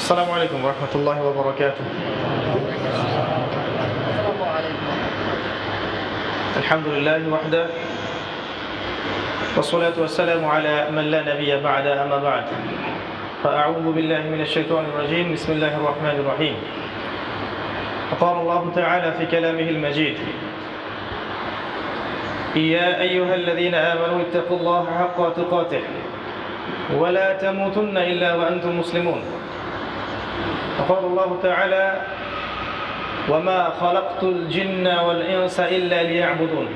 السلام عليكم ورحمة الله وبركاته. الحمد لله وحده والصلاة والسلام على من لا نبي بعد أما بعد فأعوذ بالله من الشيطان الرجيم بسم الله الرحمن الرحيم. فقال الله تعالى في كلامه المجيد يا أيها الذين آمنوا اتقوا الله حق تقاته ولا تموتن إلا وأنتم مسلمون. وقال الله تعالى وما خلقت الجن والإنس إلا ليعبدون.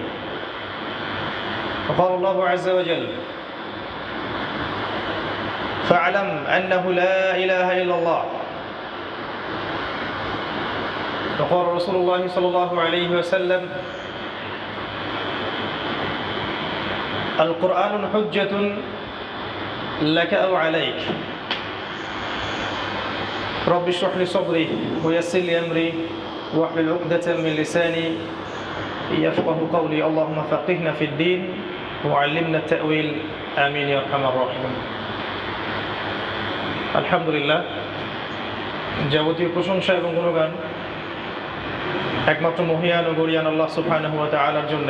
وقال الله عز وجل فاعلم أنه لا إله إلا الله. وقال رسول الله صلى الله عليه وسلم القرآن حجة لك أو عليك. رب اشرح لي صدري ويسر لي أمري واحلل عقدة من لساني يفقه قولي اللهم فقهنا في الدين وعلمنا التأويل آمين يا أرحم الراحمين. আলহামদুলিল্লাহ, যাবতীয় প্রশংসা এবং গুণগান একমাত্র মহিয়ান ও গরিয়ান আল্লাহ সুবহানাহু ওয়া তাআলার জন্য,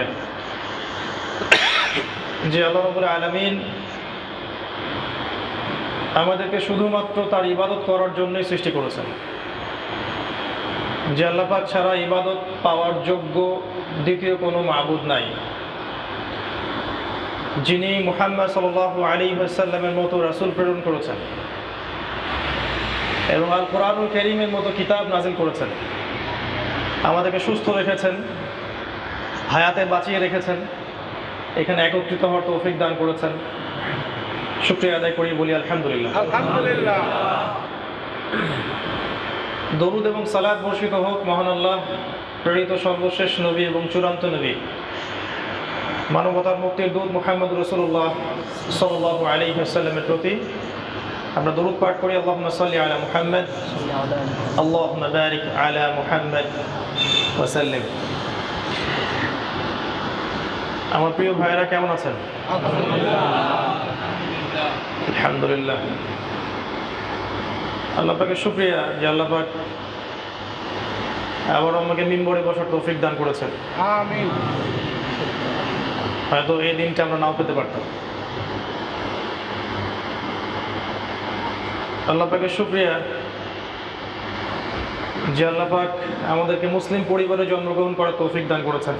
যে আল্লাহ রাব্বুল আলামিন আমাদেরকে শুধুমাত্র তার ইবাদত করার জন্যই সৃষ্টি করেছেন। যে আল্লাহ পাক ছাড়া ইবাদত পাওয়ার যোগ্য দ্বিতীয় কোনো মাবুদ নাই, যিনি মুহাম্মদ সাল্লাল্লাহু আলাইহি ওয়াসাল্লামের মতো রাসূল প্রেরণ করেছেন এবং আল কোরআনুল কারীমের মতো কিতাব নাজিল করেছেন, আমাদেরকে সুস্থ রেখেছেন, হায়াতে বাঁচিয়ে রেখেছেন, এখানে একত্রিত হওয়ার তৌফিক দান করেছেন। শুকরিয়া আদায় করি, বলি আলহামদুলিল্লাহ। আলহামদুলিল্লাহ। দরুদ এবং সালাত বর্ষিত হোক মহান আল্লাহ প্রেরিত সর্বশেষ নবী এবং চূড়ান্ত নবী মানবতার মুক্তির দূত মুহাম্মদ রাসূলুল্লাহ সাল্লাল্লাহু আলাইহি ওয়াসাল্লামের প্রতি। আমরা দরুদ পাঠ করি আল্লাহুম্মা সাল্লি আলা মুহাম্মদ আল্লাহুম্মা বারিক আলা মুহাম্মদ ওয়া সাল্লিম। আমার প্রিয় ভাইরা কেমন আছেন? আলহামদুলিল্লাহ। আল্লাহ পাকের শুকরিয়া যে আল্লাহ পাক আবার আমাকে মিম্বরে বসার তৌফিক দান করেছেন। আমিন। হয়তো এই দিনটা আমরা নাও পেতে পারতাম। আল্লাহ পাকের শুকরিয়া যে আল্লাহ পাক আমাদেরকে মুসলিম পরিবারে জন্মগ্রহণ করার তৌফিক দান করেছেন,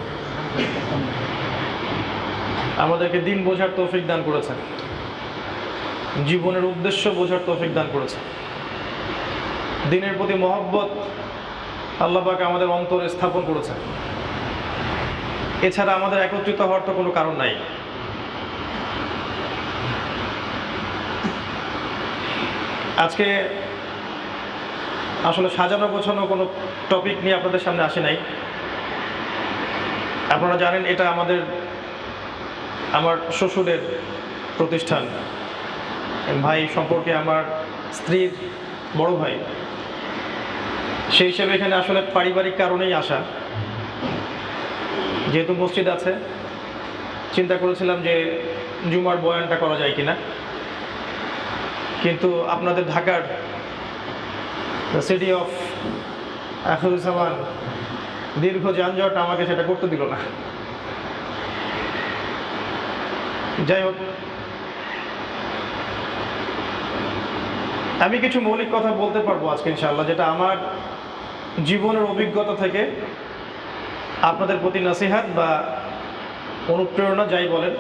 আমাদেরকে দিন বোঝার তৌফিক দান করেছেন, জীবনের উদ্দেশ্য বোঝার তৌফিক দান করেছেন। দিনের প্রতি মহব্বত আল্লাহ পাক আমাদের অন্তরে স্থাপন করেছেন। এছাড়া আমাদের একত্রিত হওয়ার তো কোনো কারণ নাই। আজকে আসলে সাজানো গোছানো কোনো টপিক নিয়ে আপনাদের সামনে আসে নাই। আপনারা জানেন এটা আমার শ্বশুরের প্রতিষ্ঠান, ভাই সম্পর্কে আমার স্ত্রীর বড় ভাই, সেই হিসেবে এখানে আসলে পারিবারিক কারণেই আসা। যেহেতু মসজিদ আছে, চিন্তা করেছিলাম যে জুমার বয়ানটা করা যায় কিনা, কিন্তু আপনাদের ঢাকার সিটি অফ আখিরুজ্জামান দীর্ঘ যানজট আমাকে সেটা করতে দিল না। যাই হোক, আমি কিছু মৌলিক কথা বলতে পারবো আজকে ইনশাআল্লাহ, যেটা আমার জীবনের অভিজ্ঞতা থেকে আপনাদের প্রতি নসিহত বা অনুপ্রেরণা যাই বলেন।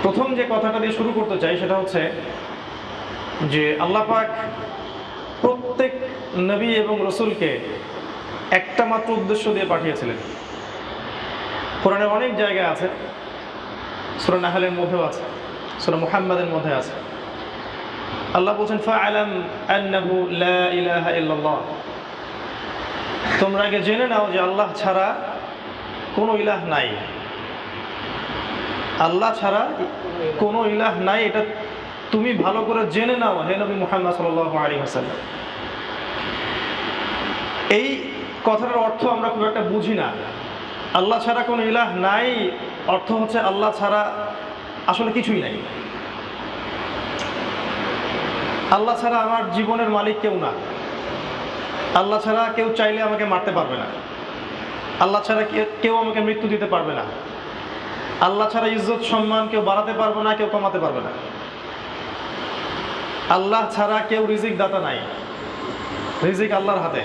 প্রথম যে কথাটা দিয়ে শুরু করতে চাই সেটা হচ্ছে যে আল্লাহ পাক প্রত্যেক নবী এবং রসুলকে একটা মাত্র উদ্দেশ্য দিয়ে পাঠিয়েছিলেন। কোরআনে অনেক জায়গায় আছে, সূরা নাহলের মধ্যেও আছে, সূরা মুহাম্মাদের মধ্যে আছে। আল্লাহ বলছেন ফাআলাম আন্নাহু লা ইলাহা ইল্লাল্লাহ, তোমরা আগে জেনে নাও যে আল্লাহ ছাড়া কোনো ইলাহ নাই। আল্লাহ ছাড়া কোনো ইলাহ নাই, এটা তুমি ভালো করে জেনে নাও হে নবী মুহাম্মদ সাল্লাল্লাহু আলাইহি ওয়াসাল্লাম। এই কথাটার অর্থ আমরা খুব একটা বুঝি না। আল্লাহ ছাড়া কোনো ইলাহ নাই অর্থ হচ্ছে আল্লাহ ছাড়া আসলে কিছুই নাই। আল্লাহ ছাড়া আমার জীবনের মালিক কেউ না। আল্লাহ ছাড়া কেউ চাইলে আমাকে মারতে পারবে না। আল্লাহ ছাড়া কেউ আমাকে মৃত্যু দিতে পারবে না। আল্লাহ ছাড়া ইজ্জত সম্মান কেউ বাড়াতে পারবে না, কেউ কমাতে পারবে না। আল্লাহ ছাড়া কেউ রিজিক দাতা নাই, রিজিক আল্লাহর হাতে।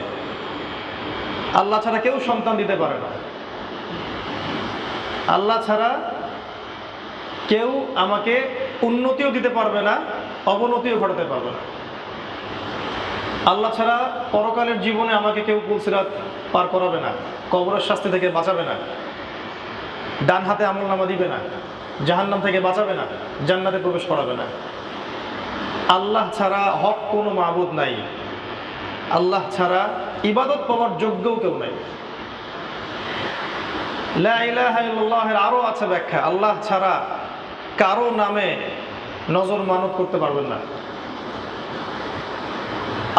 আল্লাহ ছাড়া কেউ সন্তান দিতে পারে না। আল্লাহ ছাড়া কেউ আমাকে উন্নতিও দিতে পারবে না, অবনতিও ঘটাতে পারবে না। আল্লাহ ছাড়া পরকালের জীবনে আমাকে কেউ পুলসিরাত পার করাবে না, কবরের শাস্তি থেকে বাঁচাবে না, ডান হাতে আমলনামা দিবে না, জাহান্নাম থেকে বাঁচাবে না, জান্নাতে প্রবেশ করাবে না। আল্লাহ ছাড়া হক কোনো মাবুদ নাই। আল্লাহ ছাড়া ইবাদত পাওয়ার যোগ্যও কেউ নাই। লা ইলাহা ইল্লাল্লাহের আরও আছে ব্যাখ্যা। আল্লাহ ছাড়া কারো নামে নজর মানত করতে পারবেন না।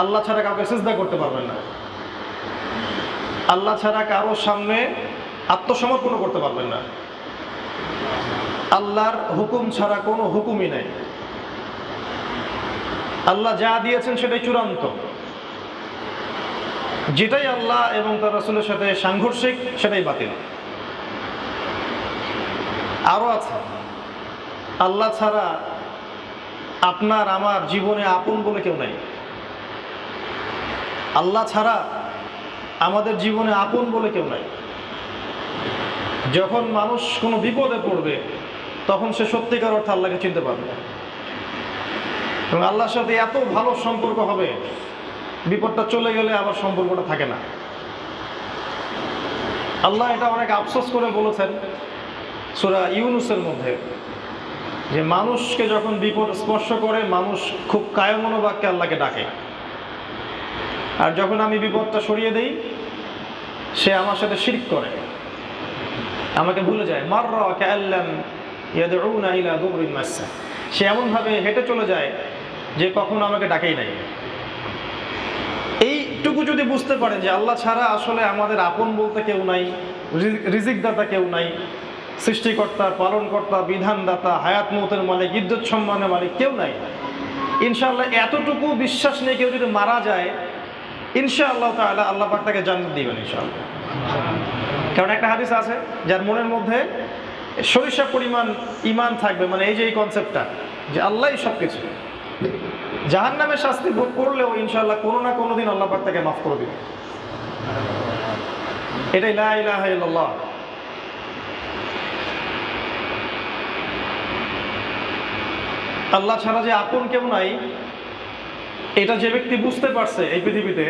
আল্লাহ ছাড়া কাউকে সিজদা করতে পারবেন না। আল্লাহ ছাড়া কারো সামনে আত্মসমর্পণ করতে পারবেন না। আল্লাহর হুকুম ছাড়া কোনো হুকুমই নাই। আল্লাহ যা দিয়েছেন সেটাই চূড়ান্ত। যেটাই আল্লাহ এবং তার রাসূলের সাথে সাংঘর্ষিক সেটাই বাতিল। আরও আছে, আল্লাহ ছাড়া আপনার আমার জীবনে আপন বলে কেউ নাই। আল্লাহ ছাড়া আমাদের জীবনে আপন বলে কেউ নাই। যখন মানুষ কোনো বিপদে পড়বে তখন সে সত্যিকার অর্থে আল্লাহকে চিনতে পারবে এবং আল্লাহর সাথে এত ভালো সম্পর্ক হবে, বিপদটা চলে গেলে আবার সম্পর্কটা থাকে না। আল্লাহ এটা অনেক আফসোস করে বলেছেন সূরা ইউনূসের মধ্যে, যে মানুষকে যখন বিপদ স্পর্শ করে মানুষ খুব কায়মনোবাক্যে আল্লাহকে ডাকে, আর যখন আমি বিপদটা সরিয়ে দেই সে আমার সাথে শিরক করে, আমাকে ভুলে যায়। মাররা কাআল্লাম ইয়াদউনা ইলা দুবরিন মাসসা, সে এমনভাবে হেঁটে চলে যায় যে কখনো আমাকে ডাকেই নাই। এইটুকু যদি বুঝতে পারেন যে আল্লাহ ছাড়া আসলে আমাদের আপন বলতে কেউ নাই, রিজিকদাতা কেউ নাই, সৃষ্টিকর্তা, পালনকর্তা, বিধানদাতা, হায়াত মৌতের মালিক, ইজ্জত সম্মানের মালিক কেউ নাই, ইনশাআল্লাহ এতটুকু বিশ্বাস নিয়ে কেউ যদি মারা যায় ইনশাআল্লাহ তাআলা আল্লাহ পাক তাকে জান্নাত দিবেন ইনশাআল্লাহ। কারণ একটা হাদিস আছে, যার মনের মধ্যে সরিষা পরিমাণ ঈমান থাকবে, মানে এই যে এই কনসেপ্টটা যে আল্লাহই সব কিছু, জাহান্নামের শাস্তি ভোগ করলেও ইনশাআল্লাহ কোনো না কোনো দিন আল্লাহ পাক তাকে মাফ করে দিবেন। এটাই লা ইলাহা ইল্লাল্লাহ। আল্লাহ ছাড়া যে আপন কেউ নাই এটা যে ব্যক্তি বুঝতে পারছে এই পৃথিবীতে,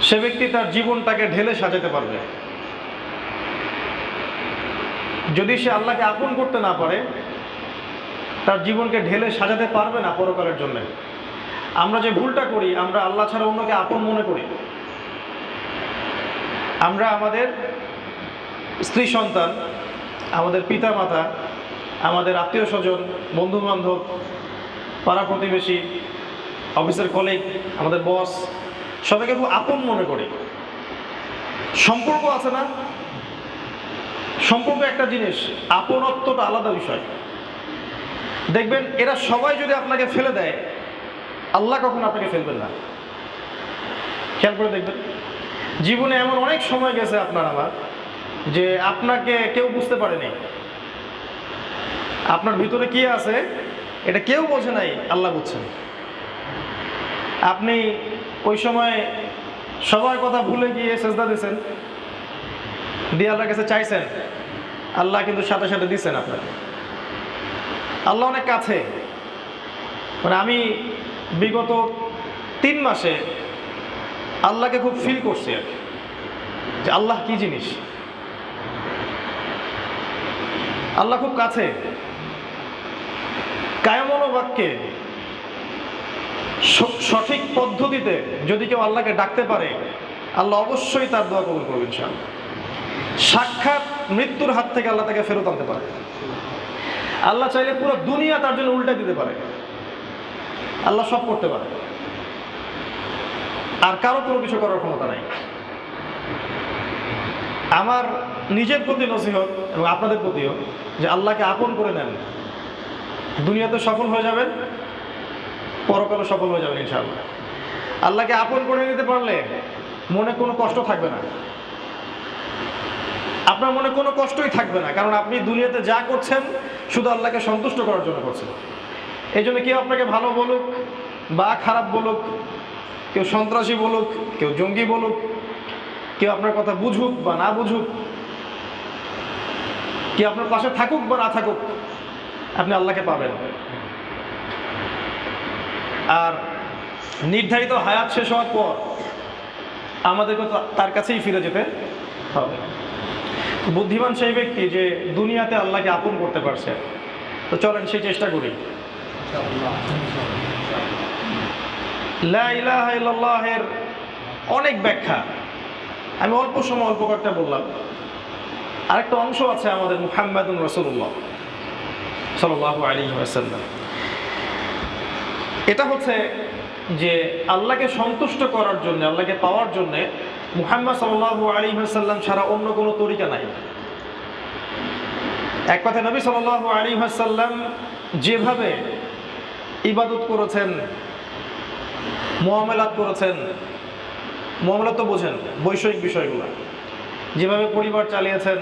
সে ব্যক্তি তার জীবনটাকে ঢেলে সাজাতে পারবে। যদি সে আল্লাহকে আপন করতে না পারে তার জীবনকে ঢেলে সাজাতে পারবে না পরকালের জন্য। আমরা যে ভুলটা করি, আমরা আল্লাহ ছাড়া অন্যকে আপন মনে করি। আমরা আমাদের স্ত্রী সন্তান, আমাদের পিতা মাতা, আমাদের আত্মীয় স্বজন, বন্ধু বান্ধব, পাড়া প্রতিবেশী, অফিসের কলিগ, আমাদের বস, সবাইকে খুব আপন মনে করি। সম্পর্ক আছে না, সম্পর্ক একটা জিনিস, আপনত্বটা আলাদা বিষয়। দেখবেন এরা সবাই যদি আপনাকে ফেলে দেয়, আল্লাহ কখনো আপনাকে ফেলবেন না। খেয়াল করে দেখবেন, জীবনে এমন অনেক সময় গেছে আপনার আমার যে আপনাকে কেউ বুঝতে পারেনি, আপনার ভিতরে কি আছে এটা কেউ বোঝে নাই, আল্লাহ বুঝছেন। আপনি ওই সময় সবার কথা ভুলে গিয়ে সেজদা দিয়েছেন, দিয়ে আল্লাহর কাছে চাইছেন, আল্লাহ কিন্তু সাথে সাথে দিচ্ছেন আপনাকে। আল্লাহ অনেক কাছে। মানে আমি বিগত 3 মাসে আল্লাহকে খুব ফিল করছি আর কি, যে আল্লাহ কি জিনিস। আল্লাহ খুব কাছে। কায়মনোবাক্যে সঠিক পদ্ধতিতে যদি কেউ আল্লাহকে ডাকতে পারে, আল্লাহ অবশ্যই তার দোয়া কবুল করবেন ইনশাআল্লাহ। সাক্ষাৎ মৃত্যুর হাত থেকে আল্লাহ তাকে ফেরত আনতে পারে। আল্লাহ চাইলে পুরো দুনিয়া তার জন্য উল্টে দিতে পারে। আল্লাহ সব করতে পারে, আর কারো কোনো কিছু করার ক্ষমতা নাই। আমার নিজের প্রতি নসিহত এবং আপনাদের প্রতিও, যে আল্লাহকে আপন করে নেন, দুনিয়াতে সফল হয়ে যাবেন, পরকালে সফল হয়ে যাবেন ইনশাআল্লাহ। আল্লাহকে আপন করে নিতে পারলে মনে কোনো কষ্ট থাকবে না, আপনার মনে কোনো কষ্টই থাকবে না, কারণ আপনি দুনিয়াতে যা করছেন শুধু আল্লাহকে সন্তুষ্ট করার জন্য করছেন। এই জন্য কেউ আপনাকে ভালো বলুক বা খারাপ বলুক, কেউ সন্ত্রাসী বলুক, কেউ জঙ্গি বলুক, কেউ আপনার কথা বুঝুক বা না বুঝুক, কেউ আপনার পাশে থাকুক বা না থাকুক, আপনি আল্লাহকে পাবেন। আর নির্ধারিত হায়াত শেষ হওয়ার পর আমাদেরকে তার কাছেই ফিরে যেতে হবে। বুদ্ধিমান সেই ব্যক্তি যে দুনিয়াতে আল্লাহকে আপন করতে পারছে। তো চলেন সেই চেষ্টা করি। লা ইলাহা ইল্লাল্লাহের অনেক ব্যাখ্যা, আমি অল্প সময় অল্প কয়েকটা বললাম। আরেকটা অংশ আছে আমাদের মুহাম্মাদুর রাসূলুল্লাহ সাল্লাল্লাহু আলাইহি ওয়াসাল্লাম। এটা হচ্ছে যে আল্লাহকে সন্তুষ্ট করার জন্য, আল্লাহকে পাওয়ার জন্য মুহাম্মদ সাল্লাল্লাহু আলাইহি ওয়াসাল্লাম ছাড়া অন্য কোনো তরিকা নাই। এক কথা, নবী সাল্লাল্লাহু আলাইহি ওয়াসাল্লাম যেভাবে ইবাদত করেছেন, মুআমালাত করেছেন, মুআমালাত তো বোঝেন, বৈষয়িক বিষয়গুলো, যেভাবে পরিবার চালিয়েছেন,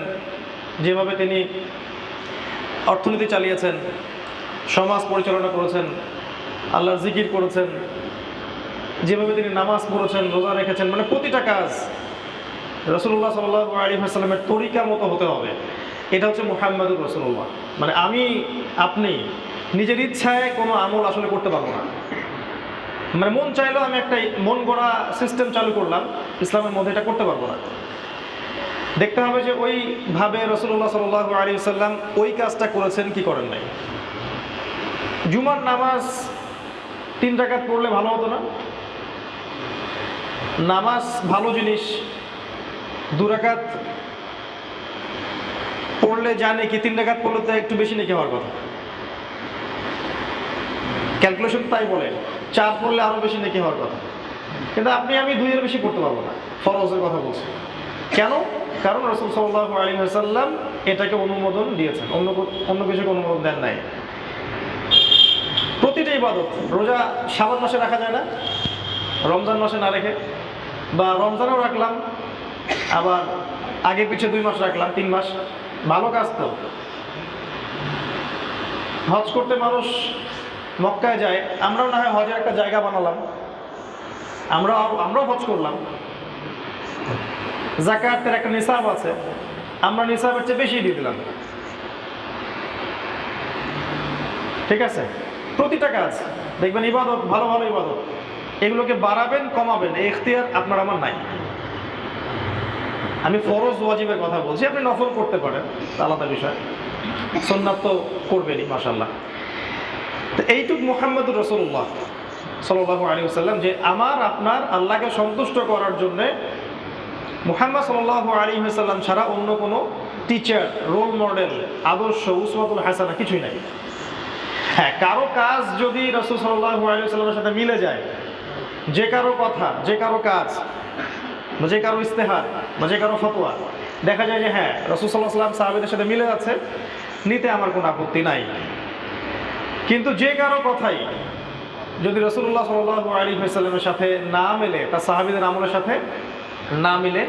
যেভাবে তিনি অর্থনীতি চালিয়েছেন, সমাজ পরিচালনা করেছেন, আল্লাহর জিকির করেছেন, যেভাবে তিনি নামাজ পড়েছেন, রোজা রেখেছেন, মানে প্রতিটা কাজ রাসূলুল্লাহ সাল্লাল্লাহু আলাইহি ওয়াসাল্লামের তরিকা মতো হতে হবে। এটা হচ্ছে মুহাম্মাদুর রাসূলুল্লাহ। মানে আপনি নিজের ইচ্ছায় কোনো আমল আসলে করতে পারবো না। মানে মন চাইলেও আমি একটা মন গড়া সিস্টেম চালু করলাম ইসলামের মধ্যে, এটা করতে পারবো না। দেখতে হবে যে ওইভাবে রাসূলুল্লাহ সাল্লাল্লাহু আলাইহি ওয়াসাল্লাম ওই কাজটা করেছেন কি করেন নাই। জুমার নামাজ 3 রাকাত পড়লে ভালো হতো না? নামাজ ভালো জিনিস, 2 রাকাত পড়লে জানে কি 3 রাকাত পড়লে তো একটু বেশি নাকি হওয়ার কথা। ক্যালকুলেশন তাই বলে 4 পড়লে আরো বেশি নাকি হওয়ার কথা। কিন্তু আমি 2 এর বেশি পড়তে পারবো না, ফরজের কথা বলছি। কেন? কারণ রাসূল সাল্লাল্লাহু আলাইহি ওয়াসাল্লাম এটাকে অনুমোদন দিয়েছেন, অন্য কিছুকে অনুমোদন দেন নাই। প্রতিটা ইবাদত, রোজা শাবান মাসে রাখা যায় না, রমজান মাসে না রেখে, বা রমজানেও রাখলাম আবার আগে পিছিয়ে 2 মাস রাখলাম, 3 মাস, ভালো কাজ তো। হজ করতে মানুষ মক্কায় যায়, আমরাও না হয় হজের একটা জায়গা বানালাম, আমরাও হজ করলাম। যাকাতের একটা নিসাব আছে, আমরা নিসাবের চেয়ে বেশি দিয়ে দিলাম। ঠিক আছে? প্রতিটা কাজ দেখবেন ইবাদত, ভালো ভালো ইবাদত, এগুলোকে বাড়াবেন কমাবেন এই ইখতিয়ার আপনার আমার নাই। আমি ফরজ ওয়াজিবের কথা বলছি, আপনি নফল করতে পারেন, আলাদা বিষয়, সুন্নাত তো করবেনই মাশাআল্লাহ। তো এইটুক মুহাম্মদুর রাসূলুল্লাহ সাল্লাল্লাহু আলাইহি ওয়াসাল্লাম যে আমার আপনার আল্লাহকে সন্তুষ্ট করার জন্য মুহাম্মদ সাল্লাল্লাহু আলাইহি ওয়াসাল্লাম ছাড়া অন্য কোনো টিচার, রোল মডেল, আদর্শ, উসওয়াতুল হাসানা কিছুই নাই। হ্যাঁ, কারো কাজ যদি রাসূল সাল্লাল্লাহু আলাইহি ওয়াসাল্লামের সাথে মিলে যায়, যে কারো কথা, যে কারো কাজ, যে কারো ইস্তেহার বা যে কারো ফতোয়া দেখা যায় যে হ্যাঁ রাসূল সাল্লাল্লাহু আলাইহি ওয়াসাল্লাম সাহাবীদের সাথে মিলে যাচ্ছে, নিতে আমার কোনো আপত্তি নাই। কিন্তু যে কারো কথাই যদি রাসূলুল্লাহ সাল্লাল্লাহু আলাইহি ওয়াসাল্লামের সাথে না মেলে, তার সাহাবীদের আমলের সাথে না মিলে,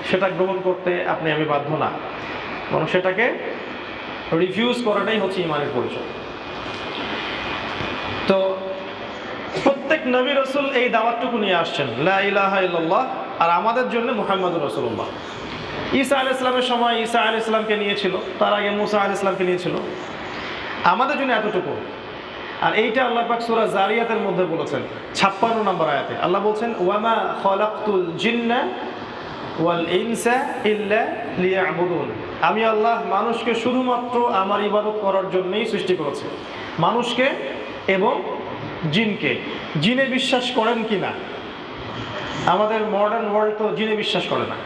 সেটা গ্রহণ করতে আমি বাধ্য না, বরং সেটাকে রিফিউজ করাটাই হচ্ছে ঈমানের পরিচয়। তো প্রত্যেক নবী রাসূল এই দাওয়াতটুকু নিয়ে আসছেন, লা ইলাহা ইল্লাল্লাহ, আর আমাদের জন্য মুহাম্মাদুর রাসূলুল্লাহ। ঈসা আলাইহিস সালামের সময় ঈসা আলাইহিস সালামকে নিয়েছিল, তার আগে মুসা আলাইহিস সালামকে নিয়েছিল, আমাদের জন্য এতটুকু। আর এইটা আল্লাহ পাক সূরা জারিয়াতের মধ্যে বলেছেন 56 নম্বর আয়াতে। আল্লাহ বলছেন, ওয়ামা খালাকতুল জিন্না ওয়াল ইনসা ইল্লা লিয়াবুদুন, আমি আল্লাহ মানুষকে শুধুমাত্র আমার ইবাদত করার জন্যই সৃষ্টি করেছি। মানুষকে এবং জিনকে। জিনে বিশ্বাস করেন কি না? আমাদের মডার্ন ওয়ার্ল্ড তো জিনে বিশ্বাস করে না।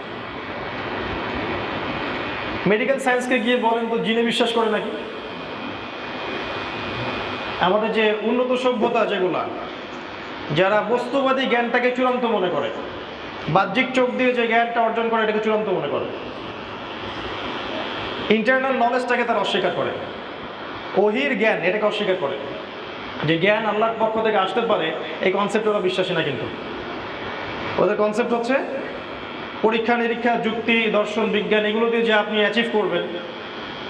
মেডিকেল সায়েন্সকে গিয়ে বলেন তো জিনে বিশ্বাস করে নাকি? আমাদের যে উন্নত সভ্যতা, যেগুলা যারা বস্তুবাদী জ্ঞানটাকে চূড়ান্ত মনে করে, বাহ্যিক চোখ দিয়ে যে জ্ঞানটা অর্জন করে এটাকে চূড়ান্ত মনে করে, ইন্টারনাল নলেজটাকে তারা অস্বীকার করে, ওহির জ্ঞান এটাকে অস্বীকার করে। যে জ্ঞান আল্লাহর পক্ষ থেকে আসতে পারে, এই কনসেপ্টে ওরা বিশ্বাসী না। কিন্তু ওদের কনসেপ্ট হচ্ছে পরীক্ষা নিরীক্ষা, যুক্তি, দর্শন, বিজ্ঞান এগুলো দিয়ে যে আপনি অ্যাচিভ করবেন,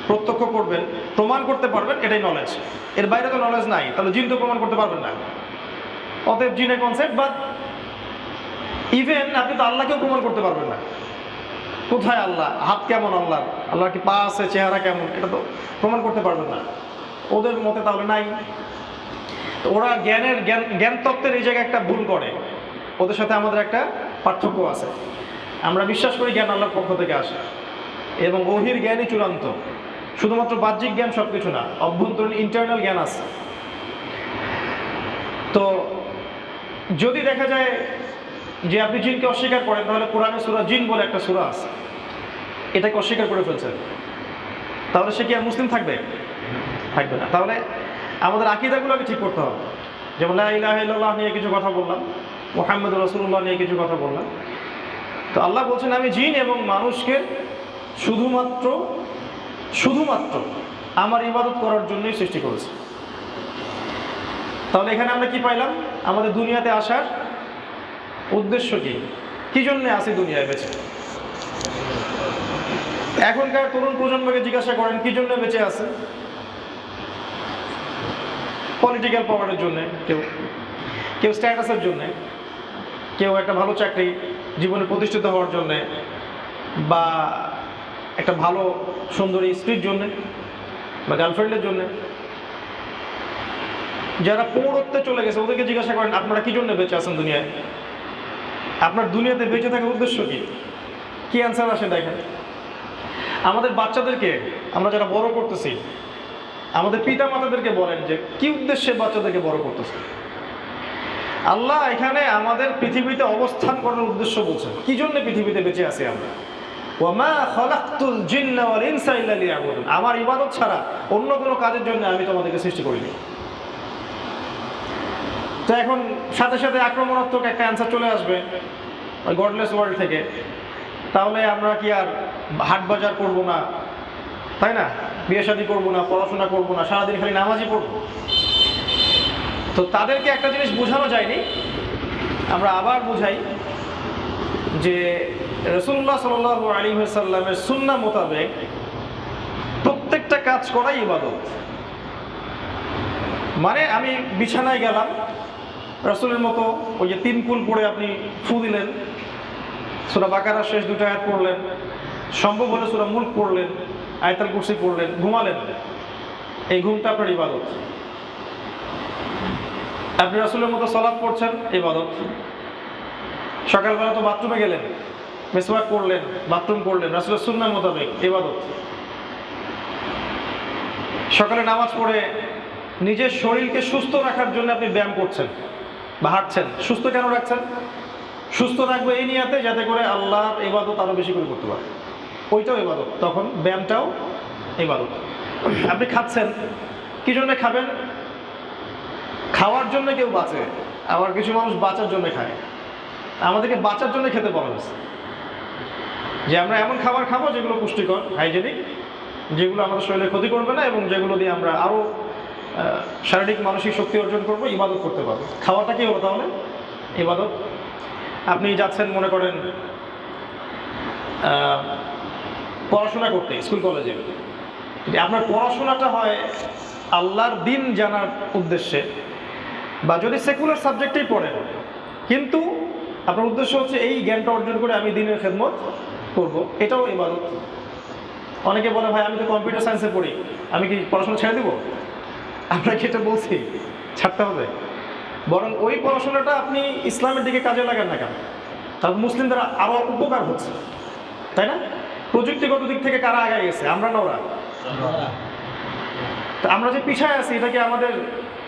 প্রত্যক্ষ করবেন, প্রমাণ করতে পারবেন, এটাই নলেজ। এর বাইরে তো নলেজ নাই, তাহলে জিন তো প্রমাণ করতে পারবেন না। অতএব জিনের কনসেপ্ট, বা ইভেন আপনি তো আল্লাহকেও প্রমাণ করতে পারবেন না। কোথায় আল্লাহ, হাত কেমন আল্লাহর, আল্লাহর কি পা আছে, চেহারা কেমন, এটা তো প্রমাণ করতে পারবেন না ওদের মতে, তাহলে নাই। তো ওরা জ্ঞান তত্ত্বের এই জায়গায় একটা ভুল করে। ওদের সাথে আমাদের একটা পার্থক্য আছে। আমরা বিশ্বাস করি জ্ঞান আল্লাহর পক্ষ থেকে আসে এবং ওহির জ্ঞানই চূড়ান্ত। শুধুমাত্র বাহ্যিক জ্ঞান সব কিছু না, অভ্যন্তরীণ ইন্টারনাল জ্ঞান আছে। তো যদি দেখা যায় যে আপনি জিনকে অস্বীকার করেন, তাহলে কোরআনে সূরা জিন বলে একটা সূরা আছে, এটাকে অস্বীকার করে ফেলছেন, তাহলে সে কি আর মুসলিম থাকবে? থাকবে না। তাহলে আমাদের আকীদাগুলোকে ঠিক করতে হবে। যেমন লা ইলাহা ইল্লাল্লাহ নিয়ে কিছু কথা বললাম, মুহাম্মদুর রাসূলুল্লাহ নিয়ে কিছু কথা বললাম। তো আল্লাহ বলছেন আমি জিন এবং মানুষকে শুধুমাত্র আমার ইবাদত করার জন্যই সৃষ্টি করেছি। তাহলে এখানে আমরা কি পাইলাম? আমাদের দুনিয়াতে আসার উদ্দেশ্য কি জন্য আসি দুনিয়ায় বেঁচে? এখনকার তরুণ প্রজন্মকে জিজ্ঞাসা করেন কি জন্য বেঁচে আছে? পলিটিক্যাল পাওয়ারের জন্য, কেউ স্ট্যাটাসের জন্যে, কেউ একটা ভালো চাকরি, জীবনে প্রতিষ্ঠিত হওয়ার জন্যে, বা একটা ভালো সুন্দরী স্ত্রীর জন্যে, বা গার্লফ্রেন্ডের জন্যে। যারা পৌরত্বে চলে গেছে ওদেরকে জিজ্ঞাসা করেন আপনারা কি জন্য বেঁচে আছেন দুনিয়ায়? আপনার দুনিয়াতে বেঁচে থাকার উদ্দেশ্য কি অ্যান্সার আসে দেখেন। আমাদের বাচ্চাদেরকে আমরা যারা বড় করতেছি, আমাদের পিতা মাতাদেরকে বলেন যে কি উদ্দেশ্যে বাচ্চাদেরকে বড় করতেছে। আল্লাহ এখানে আমাদের পৃথিবীতে অবস্থান করার উদ্দেশ্য বলছেন, কি জন্য পৃথিবীতে বেঁচে আছি আমরা। ওয়ামা খালাকতুল জিন্না ওয়াল ইনসা ইল্লা লিয়াবুদুন, আমার ইবাদত ছাড়া অন্য কোনো কাজের জন্য আমি তোমাদেরকে সৃষ্টি করিনি। তো এখন সাথে সাথে আক্রমণাত্মক একটা অ্যান্সার চলে আসবে ওই গডলেস ওয়ার্ল্ড থেকে, তাহলে আমরা কি আর হাট বাজার করবো না, তাই না? বিয়ে শাদী করবো না, পড়াশোনা করবো না, সারাদিন খালি নামাজই পড়বো। তো তাদেরকে একটা জিনিস বোঝানো যায়নি, আমরা আবার বুঝাই যে রাসূলুল্লাহ সাল্লাল্লাহু আলাইহি ওয়াসাল্লামের সুন্নাহ মোতাবেক প্রত্যেকটা কাজ করাই ইবাদত। মানে আমি বিছানায় গেলাম, রাসূলের মতো ওই যে 3 কুল পড়ে আপনি ফু দিলেন, সূরা বাকারার শেষ 2টা আয়াত পড়লেন, সম্ভব হলে সূরা মুলক পড়লেন, আয়াতুল কুরসি পড়লেন, ঘুমালেন, এই ঘুমটা আপনার ইবাদত। আপনি রাসূলের মতো সালাত পড়ছেন, ইবাদত। সকালবেলা তো বাথরুমে গেলেন, মিসওয়াক করলেন, বাথরুম করলেন রাসূলের সুন্নাহ মোতাবেক, ইবাদত। সকালে নামাজ পড়ে নিজের শরীরকে সুস্থ রাখার জন্য আপনি ব্যায়াম করছেন বা হাঁটছেন। সুস্থ কেন রাখছেন? সুস্থ রাখবো এই নিয়াতে যাতে করে আল্লাহর ইবাদত আরো বেশি করে করতে পারে, ওইটাও ইবাদত। তখন ব্যায়ামটাও ইবাদত। আপনি খাচ্ছেন, কি জন্য খাবেন? খাওয়ার জন্য কেউ বাঁচে, আবার কিছু মানুষ বাঁচার জন্য খায়। আমাদেরকে বাঁচার জন্য খেতে বলা হয়েছে, যে আমরা এমন খাবার খাবো যেগুলো পুষ্টিকর, হাইজেনিক, যেগুলো আমাদের শরীরে ক্ষতি করবে না এবং যেগুলো দিয়ে আমরা আরও শারীরিক মানসিক শক্তি অর্জন করবো, ইবাদত করতে পারবো। খাওয়াটা কি হলো তাহলে? ইবাদত। আপনি যাচ্ছেন মনে করেন পড়াশোনা করতে স্কুল কলেজে, যদি আপনার পড়াশোনাটা হয় আল্লাহর দিন জানার উদ্দেশ্যে, বা যদি সেকুলার সাবজেক্টেই পড়েন কিন্তু আপনার উদ্দেশ্য হচ্ছে এই জ্ঞানটা অর্জন করে আমি দিনের খেদমত করব, এটাও ইবাদত। অনেকে বলে ভাই আমি তো কম্পিউটার সায়েন্সে পড়ি, আমি কি পড়াশোনা ছেড়ে দেবো? আপনাকে এটা বলছি ছাড়তে হবে, বরং ওই পড়াশোনাটা আপনি ইসলামের দিকে কাজে লাগান না কেন? তাহলে মুসলিমদের আরও উপকার হচ্ছে, তাই না? প্রযুক্তিগত দিক থেকে কারা আগায় গেছে? আমরা না ওরা? তা আমরা যে পিছায় আছি এটা কি আমাদের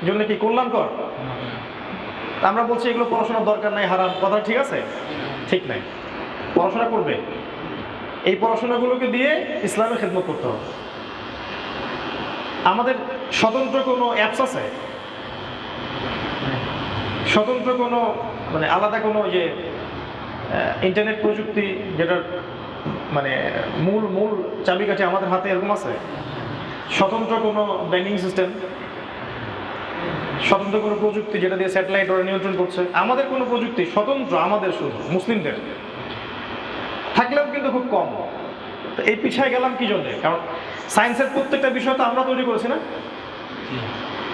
জন্য কি কল্যাণকর? আমরা বলছি এগুলো পড়াশোনার দরকার নাই, হারাম। কথা ঠিক আছে? ঠিক নাই। পড়াশোনা করবে, এই পড়াশোনাগুলোকে দিয়ে ইসলামের খেদমত করতে হবে। আমাদের স্বতন্ত্র কোনো অ্যাপস আছে? স্বতন্ত্র কোনো মানে আলাদা কোনো যে ইন্টারনেট প্রযুক্তি যেটার মানে মূল চাবিকাঠি আমাদের হাতে, এরকম আছে? স্বতন্ত্র কোনো ব্যাংকিং সিস্টেম? স্বতন্ত্র কোনো প্রযুক্তি যেটা দিয়ে স্যাটেলাইট ওরা নিয়ন্ত্রণ করছে, আমাদের কোনো প্রযুক্তি স্বতন্ত্র আমাদের শুধু মুসলিমদের থাকলেও কিন্তু খুব কম। তো এই পিছায় গেলাম কি জন্যে? কারণ সায়েন্সের প্রত্যেকটা বিষয় তো আমরা তৈরি করেছি না,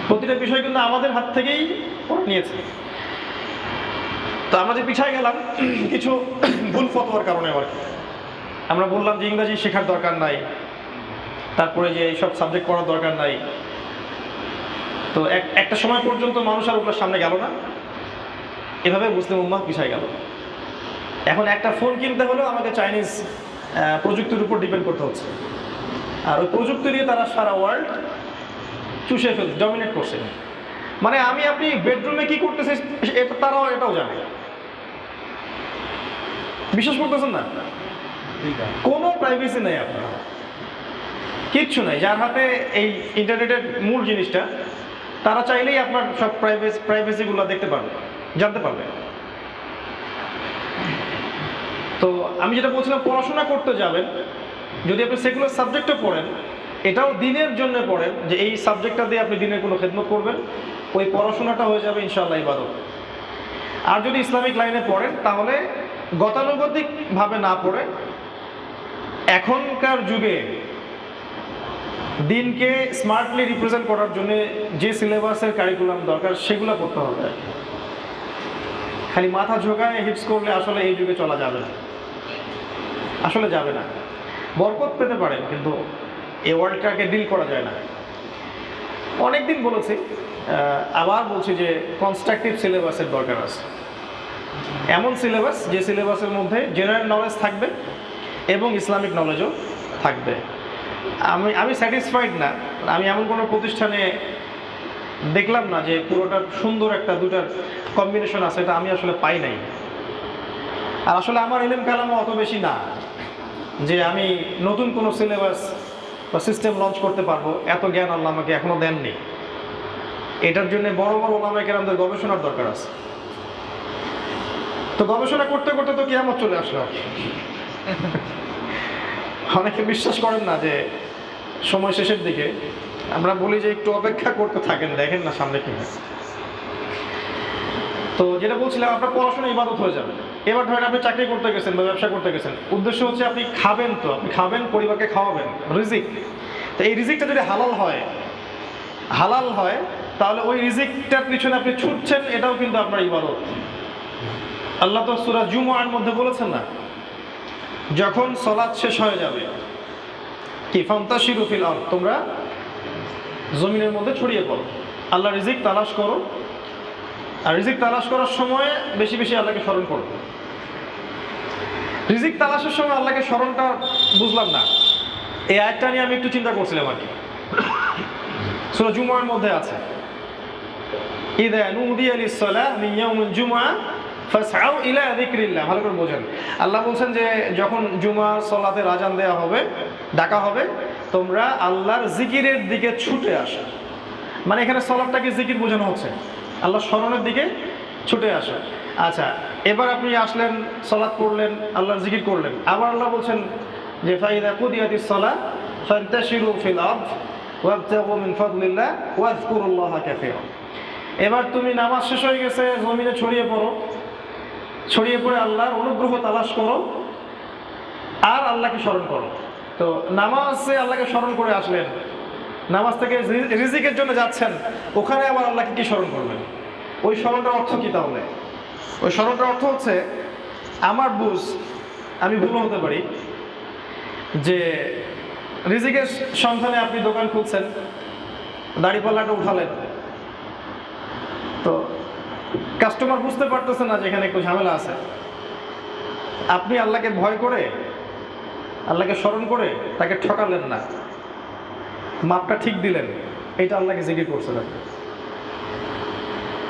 প্রতিটা বিষয় কিন্তু আমাদের হাত থেকেই ওরা নিয়েছে। তো আমরা যে পিছায় গেলাম কিছু ভুল ফতোয়ার কারণে, আবার আমরা বললাম যে ইংরাজি শেখার দরকার নাই, তারপরে যে এইসব সাবজেক্ট পড়ার দরকার নাই। তো একটা সময় পর্যন্ত মানুষ আর ওগুলোর সামনে গেল না, এভাবে মুসলিম উম্মাহ পিছায় গেল। এখন একটা ফোন কিনতে হলেও আমাকে চাইনিজ প্রযুক্তির উপর ডিপেন্ড করতে হচ্ছে, আর ওই প্রযুক্তি দিয়ে তারা সারা ওয়ার্ল্ড চুষে ফেলছে, ডমিনেট করছে। মানে আপনি বেডরুমে কি করতেছে এটা তারাও এটাও জানে। বিশ্বাস করতেছেন না? কোনো প্রাইভেসি নেই, আপনার কিচ্ছু নাই। যার হাতে এই ইন্টারনেটের মূল জিনিসটা, তারা চাইলেই আপনার সব প্রাইভেসিগুলো দেখতে পারবে, জানতে পারবে। তো আমি যেটা বলছিলাম, পড়াশোনা করতে যাবেন, যদি আপনি সেকুলার সাবজেক্টও পড়েন, এটাও দিনের জন্য পড়েন, যে এই সাবজেক্টটা দিয়ে আপনি দিনের কোনো খেদমত করবেন, ওই পড়াশোনাটা হয়ে যাবে ইনশাআল্লাহ ইবাদত। আর যদি ইসলামিক লাইনে পড়েন, তাহলে গতানুগতিকভাবে না পড়ে এখনকার যুগে দিনকে স্মার্টলি রিপ্রেজেন্ট করার জন্য যে সিলেবাসের কারিকুলাম দরকার সেগুলো পড়তে হবে। খালি মাথা ঝোঁকায় হিপস করলে আসলে এই যুগে চলা যাবে না, আসলে যাবে না। বরকত পেতে পারেন, কিন্তু এই ওয়ার্ল্ডটাকে ডিল করা যায় না। অনেকদিন বলেছি, আবার বলছি যে কনস্ট্রাকটিভ সিলেবাসের দরকার আছে। এমন সিলেবাস যে সিলেবাসের মধ্যে জেনারেল নলেজ থাকবে এবং ইসলামিক নলেজও থাকবে। আমি স্যাটিসফাইড না, আমি এমন কোনো প্রতিষ্ঠানে দেখলাম না যে পুরোটার সুন্দর একটা দুটার কম্বিনেশন আছে, এটা আমি আসলে পাই নাই। আর আসলে আমার ইলম কালামও অত বেশি না যে আমি নতুন কোনো সিলেবাস বা সিস্টেম লঞ্চ করতে পারবো, এত জ্ঞান আল্লাহ আমাকে এখনো দেননি। এটার জন্য বড় বড় ওলামায়ে কেরামদের গবেষণার দরকার আছে। তো গবেষণা করতে করতে তো কিয়ামত চলে আসলো। অনেকে বিশ্বাস করেন না যে সময় শেষের দিকে, আমরা বলি যে একটু অপেক্ষা করতে থাকেন, দেখেন না সামনে কি হয়। তো যেটা বলছিলাম, আপনার পড়াশোনা ইবাদত হয়ে যাবে। এবার ধরেন আপনি চাকরি করতে গেছেন বা ব্যবসা করতে গেছেন, উদ্দেশ্য হচ্ছে আপনি খাবেন, তো আপনি খাবেন, পরিবারকে খাওয়াবেন, রিজিক। তো এই রিজিকটা যদি হালাল হয় তাহলে ওই রিজিকটার পিছনে আপনি ছুটছেন, এটাও কিন্তু আপনার ইবাদত। আল্লাহ তো সূরা জুমআর মধ্যে বলেছেন না, যখন সালাত শেষ হয়ে যাবে, কি ফান্তাশিরু ফিল আরদ, তোমরা জমিনের মধ্যে ছড়িয়ে পড়ো, আল্লাহ রিজিক তালাশ করো। আর রিজিক তালাশ করার সময় বেশি বেশি আল্লাহকে স্মরণ করো। রিজিক তালাশের সময় আল্লাহকে স্মরণটা বুঝলাম না, এই আয়াতটা নিয়ে আমি একটু চিন্তা করছিলাম আর কি। সূরা জুমআর মধ্যে আছে, ইযা নুদিয়া লিস-সালাহ মিন ইয়াউমিল জুমআ ফাসআউ ইলা যিকরিল্লাহ। ভালো করে বোঝেন, আল্লাহ বলছেন যে যখন জুমার সালাতের আজান দেওয়া হবে, ডাকা হবে, তোমরা আল্লাহর জিকিরের দিকে ছুটে আসো। মানে এখানে সালাতটাকে জিকির বোঝানো হচ্ছে, আল্লাহর স্মরণের দিকে ছুটে আসো। আচ্ছা, এবার আপনি আসলেন, সালাত পড়লেন, আল্লাহর জিকির করলেন। আবার আল্লাহ বলছেন যে ফাইদা কুদিয়াতিস সালাহ ফান্তাশিরু ফিল আরদ ওয়াবতাগু মিন ফাদলিল্লাহ ওয়াযকুরুল্লাহা কাসীরা। এবার তুমি নামাজ শেষ হয়ে গেছে, জমিনে ছড়িয়ে পড়ো, ছড়িয়ে পড়ে আল্লাহর অনুগ্রহ তালাশ করো আর আল্লাহকে স্মরণ করো। তো নামাজে আল্লাহকে স্মরণ করে আসলেন, নামাজ থেকে রিজিকের জন্য যাচ্ছেন, ওখানে আবার আল্লাহকে কি স্মরণ করবেন? ওই স্মরণটার অর্থ কি তাহলে? ওই স্মরণটার অর্থ হচ্ছে, আমার বুঝ, আমি ভুল হতে পারি, যে রিজিকের সন্ধানে আপনি দোকান খুলছেন, দাড়িপাল্লাটা উঠালেন, তো কাস্টমার বুঝতে পারতেছে না যে এখানে একটু ঝামেলা আছে। আপনি আল্লাহকে ভয় করে, আল্লাহকে স্মরণ করে তাকে ঠকালেন না, মাপটা ঠিক দিলেন, এটা আল্লাহকে জিকির করছেন। আপনি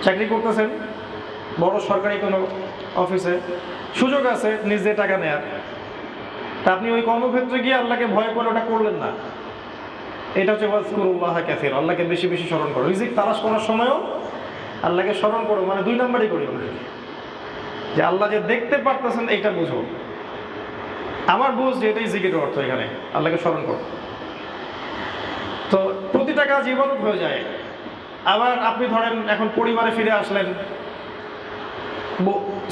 চাকরি করতেছেন বড় সরকারি কোনো অফিসে, সুযোগ আছে নিজে টাকা নেয়ার, তা আপনি ওই কর্মক্ষেত্রে গিয়ে আল্লাহকে ভয় করে ওটা করলেন না। এটা হচ্ছে ওয়াজকুরুল্লাহা কাসীরা, আল্লাহকে বেশি বেশি স্মরণ করো। রিজিক তালাশ করার সময়ও আল্লাহকে স্মরণ করো, মানে দুই নম্বরই করি না, যে আল্লাহ যে দেখতে পারতেছেন এইটা বুঝো। আমার বুঝ যে এটাই জিকিরের অর্থ, এখানে আল্লাহকে স্মরণ করো। তো প্রতিটা কাজ ইবাদত হয়ে যায়। আবার আপনি ধরেন এখন পরিবারে ফিরে আসলেন,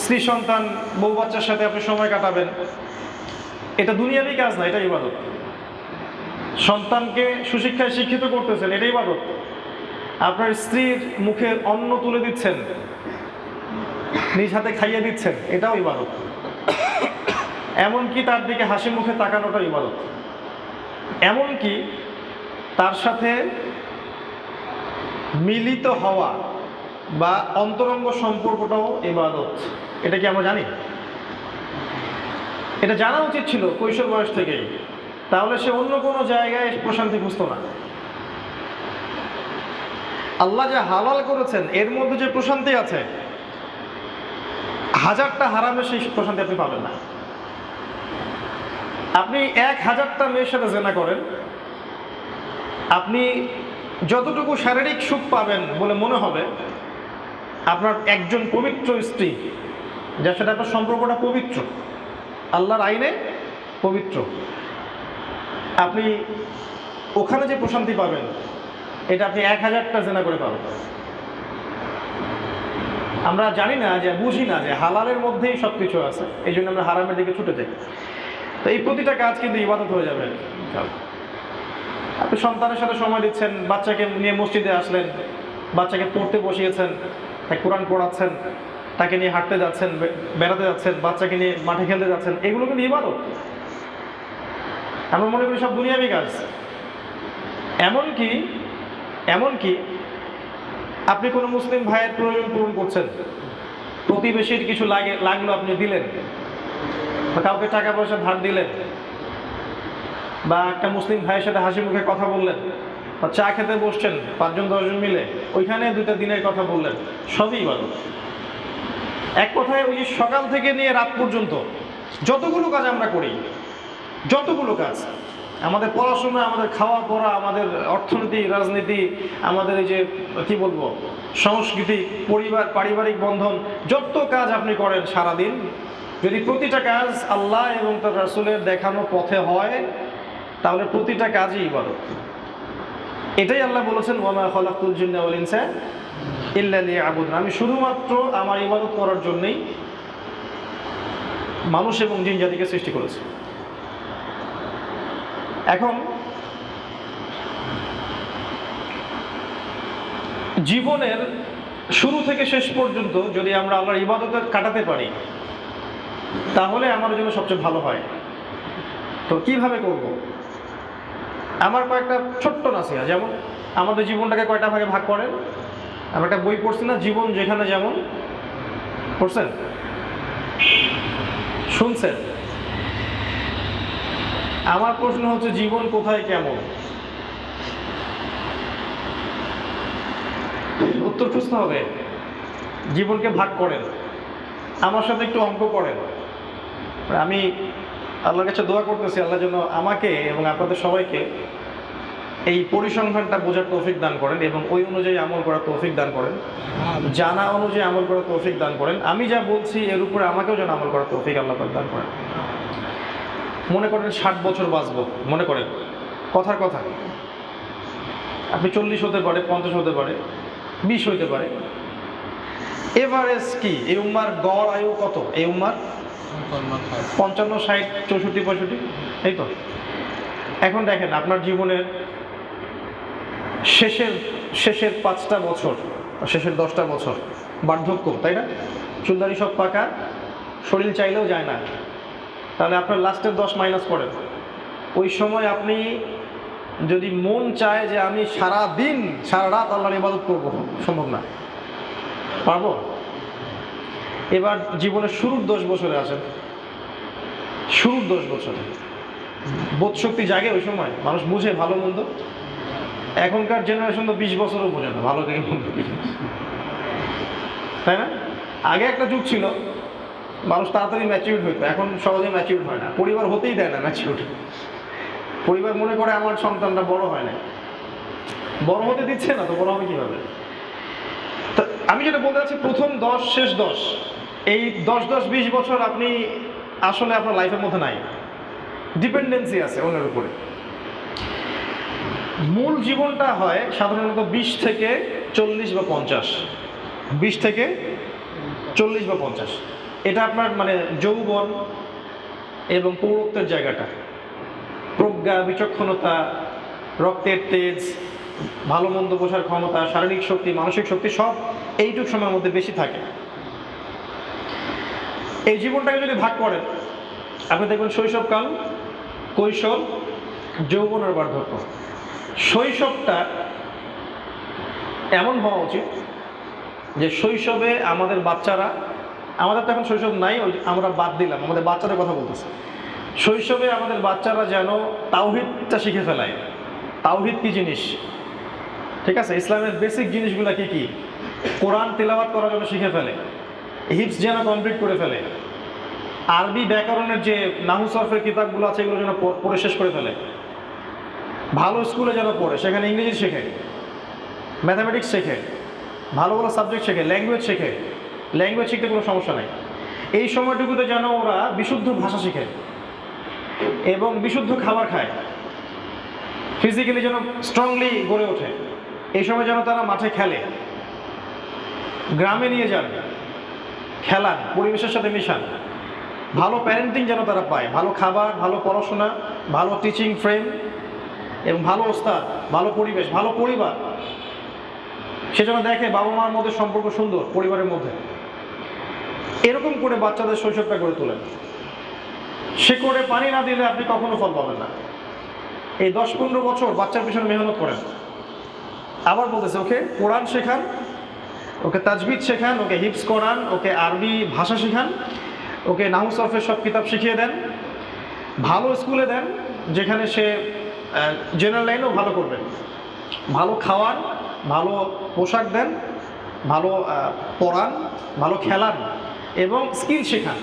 স্ত্রী সন্তান বউ বাচ্চার সাথে আপনি সময় কাটাবেন, এটা দুনিয়ারই কাজ না, এটা ইবাদত। সন্তানকে সুশিক্ষায় শিক্ষিত করতেছেন, এটা ইবাদত। আপনার স্ত্রীর মুখে অন্ন তুলে দিচ্ছেন, নিজ হাতে খাইয়ে দিচ্ছেন, এটাও ইবাদত। এমনকি তার দিকে হাসি মুখে তাকানোটা ইবাদত। এমনকি তার সাথে মিলিত হওয়া বা অন্তরঙ্গ সম্পর্কটাও ইবাদত। এটা কি আমরা জানি? এটা জানা উচিত ছিল কৈশোর বয়স থেকেই, তাহলে সে অন্য কোনো জায়গায় প্রশান্তি খুঁজত না। আল্লাহ যা হালাল করেছেন এর মধ্যে যে প্রশান্তি আছে, হাজারটা হারামে সেই প্রশান্তি আপনি পাবেন না। আপনি 1000টা মেয়ের সাথে জেনা করেন, আপনি যতটুকু শারীরিক সুখ পাবেন বলে মনে হবে, আপনার একজন পবিত্র স্ত্রী যার সাথে আপনার সম্পর্কটা পবিত্র, আল্লাহর আইনে পবিত্র, আপনি ওখানে যে প্রশান্তি পাবেন এটা আপনি 1000টা জেনা করে পাবেন। আমরা জানি না, যে বুঝি না যে হালালের মধ্যেই সব কিছু আছে, এই জন্য আমরা হারামের দিকে ছুটে যাই। তো এই প্রতিটা কাজ কিন্তু ইবাদত হয়ে যাবে। আপনি সন্তানের সাথে সময় দিচ্ছেন, বাচ্চাকে নিয়ে মসজিদে আসলেন, বাচ্চাকে পড়তে বসিয়েছেন, তাকে কোরআন পড়াচ্ছেন, তাকে নিয়ে হাঁটতে যাচ্ছেন, বেড়াতে যাচ্ছেন, বাচ্চাকে নিয়ে মাঠে খেলতে যাচ্ছেন, এগুলো কিন্তু ইবাদত। আমরা মনে করি সব দুনিয়াবি কাজ। এমনকি আপনি কোনো মুসলিম ভাইয়ের প্রয়োজন পূরণ করছেন, প্রতিবেশীর কিছু লাগলো আপনি দিলেন, বা কাউকে টাকা পয়সা ধার দিলেন, বা একটা মুসলিম ভাইয়ের সাথে হাসি মুখে কথা বললেন, বা চা খেতে বসছেন 5-10 জন মিলে, ওইখানে 2টা দিনের কথা বললেন, সবই ইবাদত। এক কথায় ওই সকাল থেকে নিয়ে রাত পর্যন্ত যতগুলো কাজ আমরা করি, যতগুলো কাজ, আমাদের পড়াশোনা, আমাদের খাওয়া পড়া, আমাদের অর্থনীতি, রাজনীতি, আমাদের এই যে কি বলবো সংস্কৃতি, পরিবার, পারিবারিক বন্ধন, যত কাজ আপনি করেন সারাদিন, যদি প্রতিটা কাজ আল্লাহ এবং তার রাসূলের দেখানো পথে হয়, তাহলে প্রতিটা কাজই ইবাদত। এটাই আল্লাহ বলেছেন, ওয়ামা খালাকতুল জিন্না ওয়াল ইনসা ইল্লা লিয়াবুদুন, আমি শুধুমাত্র আমার ইবাদত করার জন্যই মানুষ এবং জিন জাতিকে সৃষ্টি করেছি। এখন জীবনের শুরু থেকে শেষ পর্যন্ত যদি আমরা আল্লাহর ইবাদতে কাটাতে পারি, তাহলে আমার জন্য সবচেয়ে ভালো হয়। তো কিভাবে করব? আমার কয়েকটা ছোট্ট নাসিহা। যেমন আমাদের জীবনটাকে কয়টা ভাগে ভাগ করেন? আমরা একটা বই পড়ছি না, জীবন যেখানে যেমন, পড়ছেন? শুনছেন? আমার প্রশ্ন হচ্ছে, জীবন কোথায় কেমন? উত্তর খুঁজতে হবে। জীবনকে ভাগ করেন, আমার সাথে একটু অঙ্ক করেন। আমি আল্লাহর কাছে দোয়া করতেছি, আল্লাহ যেন আমাকে এবং আপনাদের সবাইকে এই পরিসংখ্যানটা বোঝার তৌফিক দান করেন এবং ওই অনুযায়ী আমল করার তৌফিক দান করেন, জানা অনুযায়ী আমল করার তৌফিক দান করেন। আমি যা বলছি এর উপরে আমাকেও যেন আমল করার তৌফিক আল্লাহ দান করেন। মনে করেন 60 বছর বাঁচবো, মনে করেন, কথার কথা, আপনি 40 হতে পারে, 50 হতে পারে, 20 হইতে পারে। এভারেজ কি এই উম্মার গড় আয়ু কত? এই উম্মার 55, 60, 64, 65, এই তো। এখন দেখেন আপনার জীবনের শেষের 5টা বছর, শেষের 10টা বছর বার্ধক্য, তাই না? চুলদারি সব পাকা, শরীর চাইলেও যায় না। তাহলে আপনার লাস্টের 10 মাইনাস করেন। ওই সময় আপনি যদি মন চায় যে আমি সারা দিন সারা রাত আল্লাহর ইবাদত করব, সম্ভব না। পারবো? এবার জীবনের শুরুর 10 বছরে আসেন। শুরুর 10 বছরে বোধশক্তি জাগে, ওই সময় মানুষ বুঝে ভালো মন্দ। এখনকার জেনারেশন তো 20 বছরও বোঝে না ভালো থেকে মন্দ কি, তাই না? আগে একটা যুগ ছিল মানুষ তাড়াতাড়ি ম্যাচিউর হইতো, এখন সহজে ম্যাচিউর হয় না। পরিবার হতেই দেয় না ম্যাচিউর। পরিবার মনে করে আমার সন্তানটা বড় হয় না, বড় হতে দিচ্ছে না, তো বড় হবে কিভাবে? তো আমি যেটা বলতে চাচ্ছি, প্রথম 10, শেষ 10, এই 10-20 বছর আপনি আসলে আপনার লাইফের মধ্যে নাই, ডিপেন্ডেন্সি আছে অন্যের উপরে। মূল জীবনটা হয় সাধারণত 20 থেকে 40 বা 50, 20 থেকে 40 বা 50। এটা আপনার মানে যৌবন এবং পৌরত্বের জায়গাটা, প্রজ্ঞা, বিচক্ষণতা, রক্তের তেজ, ভালো মন্দ বোঝার ক্ষমতা, শারীরিক শক্তি, মানসিক শক্তি সব এইটুক সময়ের মধ্যে বেশি থাকে। এই জীবনটাকে যদি ভাগ করেন আপনি দেখবেন শৈশবকাল, কৈশোর, যৌবন আর বার্ধক্য। শৈশবটা এমন হওয়া উচিত যে শৈশবে আমাদের বাচ্চারা, আমাদের তো এখন শৈশব নাই, আমরা বাদ দিলাম, আমাদের বাচ্চাদের কথা বলতেছে। শৈশবে আমাদের বাচ্চারা যেন তাওহীদটা শিখে ফেলায়। তাওহীদ কি জিনিস, ঠিক আছে, ইসলামের বেসিক জিনিসগুলো কি কি, কোরআন তেলাওয়াত করার জন্য শিখে ফেলে, হিফজ যেন কমপ্লিট করে ফেলে, আরবি ব্যাকরণের যে নাহু সরফের কিতাবগুলো আছে এগুলো যেন পড়ে শেষ করে ফেলে, ভালো স্কুলে যেন পড়ে, সেখানে ইংরেজি শেখে, ম্যাথামেটিক্স শেখে, ভালো ভালো সাবজেক্ট শেখে, ল্যাঙ্গুয়েজ শেখে। ল্যাঙ্গুয়েজ শিখতে কোনো সমস্যা নাই। এই সময়টুকুতে যেন ওরা বিশুদ্ধ ভাষা শিখে এবং বিশুদ্ধ খাবার খায়, ফিজিক্যালি যেন স্ট্রংলি গড়ে ওঠে। এই সময় যেন তারা মাঠে খেলে, গ্রামে নিয়ে যান, খেলান, পরিবেশের সাথে মিশান, ভালো প্যারেন্টিং যেন তারা পায়, ভালো খাবার, ভালো পড়াশোনা, ভালো টিচিং ফ্রেম এবং ভালো ওস্তাদ, ভালো পরিবেশ, ভালো পরিবার। সে যেন দেখে বাবা মার মধ্যে সম্পর্ক সুন্দর, পরিবারের মধ্যে। এরকম করে বাচ্চাদের শৈশবটা গড়ে তোলেন। সে করে পানি না দিলে আপনি কখনো ফল পাবেন না। এই 10-15 বছর বাচ্চার পিছনে মেহনত করেন। আবার বলতেছে ওকে কোরআন শেখান, ওকে তাজবিদ শেখান, ওকে হিফজ করান, ওকে আরবি ভাষা শেখান, ওকে নাহু সরফের সব কিতাব শিখিয়ে দেন, ভালো স্কুলে দেন যেখানে সে জেনারেল লাইনেও ভালো করবে, ভালো খাওয়ান, ভালো পোশাক দেন, ভালো পড়ান, ভালো খেলান এবং স্কিল শেখান।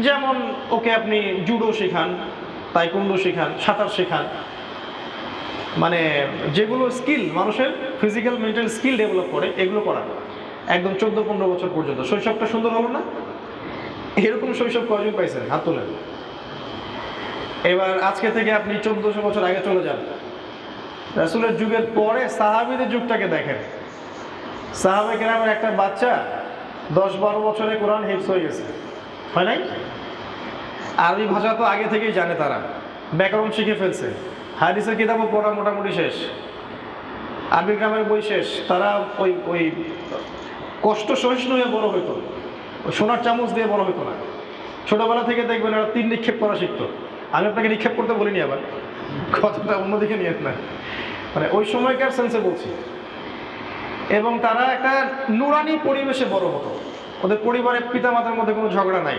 যেমন ওকে আপনি জুডো শেখান, তাইকুন্ডো শেখান, সাঁতার শেখান, মানে যেগুলো স্কিল মানুষের ফিজিক্যাল মেন্টাল স্কিল ডেভেলপ করে এগুলো করান একদম 14-15 বছর পর্যন্ত। শৈশবটা সুন্দর হলো না? এরকম শৈশব কয়জন পাইছেন? হাত তোলেন। এবার আজকে থেকে আপনি 1400 বছর আগে চলে যান, রাসূলের যুগের পরে সাহাবীদের যুগটাকে দেখেন। সাহাবা কেরামের একটা বাচ্চা 10-12 বছরে কোরআন হিফজ হয়ে গেছে, হয় নাই? আরবি ভাষা তো আগে থেকেই জানে, তারা ব্যাকরণ শিখে ফেলছে, হাদিসের কিতাবও পড়া মোটামুটি শেষ, আরবি গ্রামের বই শেষ। তারা ওই ওই কষ্ট সহিষ্ণু হয়ে বড় হইতো, ওই সোনার চামচ দিয়ে বড় হইতো না। ছোটবেলা থেকে দেখবেন এরা তীর নিক্ষেপ করা শিখতো। আমি আপনাকে নিক্ষেপ করতে বলিনি, আবার কথাটা অন্যদিকে নিয়ে না, মানে ওই সময়কার সেন্সে বলছি। এবং তারা একটা নুরানি পরিবেশে বড় হতো। ওদের পরিবারের পিতামাতার মধ্যে কোনো ঝগড়া নাই,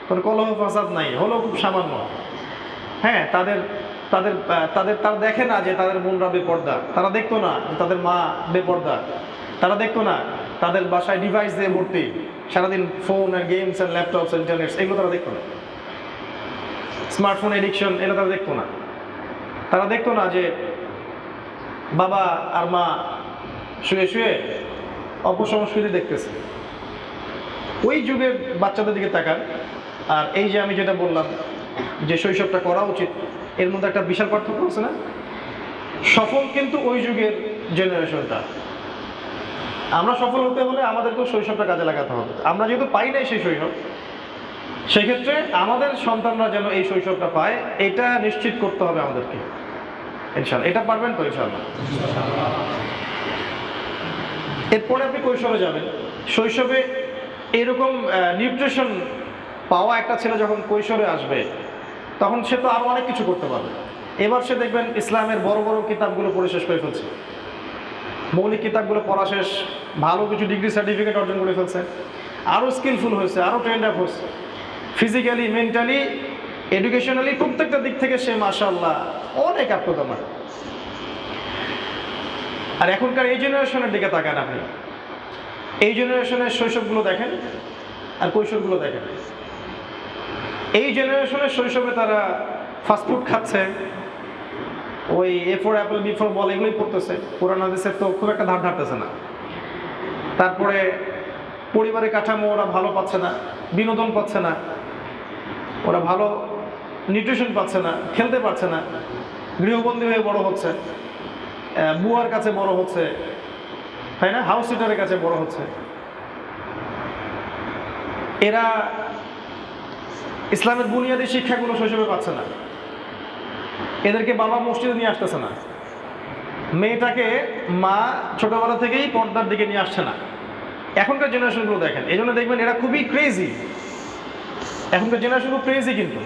কোনো কলহ ফাসাদ নাই, হলো খুব সামান্য। হ্যাঁ, তাদের তাদের তাদের তারা দেখে না যে তাদের বোনরা বেপর্দা, তারা দেখতো না যে তাদের মা বেপর্দা, তারা দেখতো না তাদের বাসায় ডিভাইস দিয়ে ভর্তি, সারাদিন ফোন আর গেমস আর ল্যাপটপস আর ইন্টারনেটস, এগুলো তারা দেখতো না। স্মার্টফোন এডিকশন এগুলো তারা দেখতো না। তারা দেখতো না যে বাবা আর মা শুয়ে শুয়ে অপসংস্কৃতি দেখতেছে। ওই যুগের বাচ্চাদের দিকে তাকান, আর এই যে আমি যেটা বললাম যে শৈশবটা করা উচিত, এর মধ্যে একটা বিশাল পার্থক্য আছে না? সফল কিন্তু ওই যুগের জেনারেশনটা। আমরা সফল হতে হলে আমাদেরকেও শৈশবটা কাজে লাগাতে হবে। আমরা যেহেতু পাই নাই সেই শৈশব, সেক্ষেত্রে আমাদের সন্তানরা যেন এই শৈশবটা পায়, এটা নিশ্চিত করতে হবে আমাদেরকে। ইনশাআল্লাহ এটা পারবেন তো? ইনশাআল্লাহ। এরপরে আপনি কৈশোরে যাবেন। শৈশবে এরকম নিউট্রিশন পাওয়া একটা ছেলে যখন কৈশোরে আসবে, তখন সে তো আরও অনেক কিছু করতে পারবে। এবার সে দেখবেন ইসলামের বড় বড় কিতাবগুলো পড়ে শেষ করে ফেলছে, মৌলিক কিতাবগুলো পড়া শেষ, ভালো কিছু ডিগ্রি সার্টিফিকেট অর্জন করে ফেলছে, আরও স্কিলফুল হয়েছে, আরও ট্রেন্ড আপ হয়েছে, ফিজিক্যালি, মেন্টালি, এডুকেশনালি প্রত্যেকটা দিক থেকে সে মাশাআল্লাহ অনেক আত্মদমা। আর এখনকার এই জেনারেশনের দিকে তাকান আপনি, এই জেনারেশনের শৈশবগুলো দেখেন আর কৈশোরগুলো দেখেন। এই জেনারেশনের শৈশবে তারা ফাস্টফুড খাচ্ছে, ওই A4 অ্যাপল B4 বল এগুলোই পড়তেছে, কোরআন হাদিসের তো খুব একটা ধার ধারতেছে না। তারপরে পরিবারের কাঠামো ওরা ভালো পাচ্ছে না, বিনোদন পাচ্ছে না, ওরা ভালো নিউট্রিশন পাচ্ছে না, খেলতে পারছে না, গৃহবন্দী হয়ে বড় হচ্ছে, বুয়ার কাছে বড় হচ্ছে, তাই না, হাউস সিটারের কাছে বড় হচ্ছে। এরা ইসলামের বুনিয়াদী শিক্ষাগুলো শৈশবে পাচ্ছে না, এদেরকে বাবা মসজিদে নিয়ে আসতেছে না, মেয়েটাকে মা ছোটবেলা থেকেই পর্দার দিকে নিয়ে আসছে না। এখনকার জেনারেশনগুলো দেখেন, এই জন্য দেখবেন এরা খুবই ক্রেজি। এখনকার জেনারেশনগুলো ক্রেজি, কিন্তু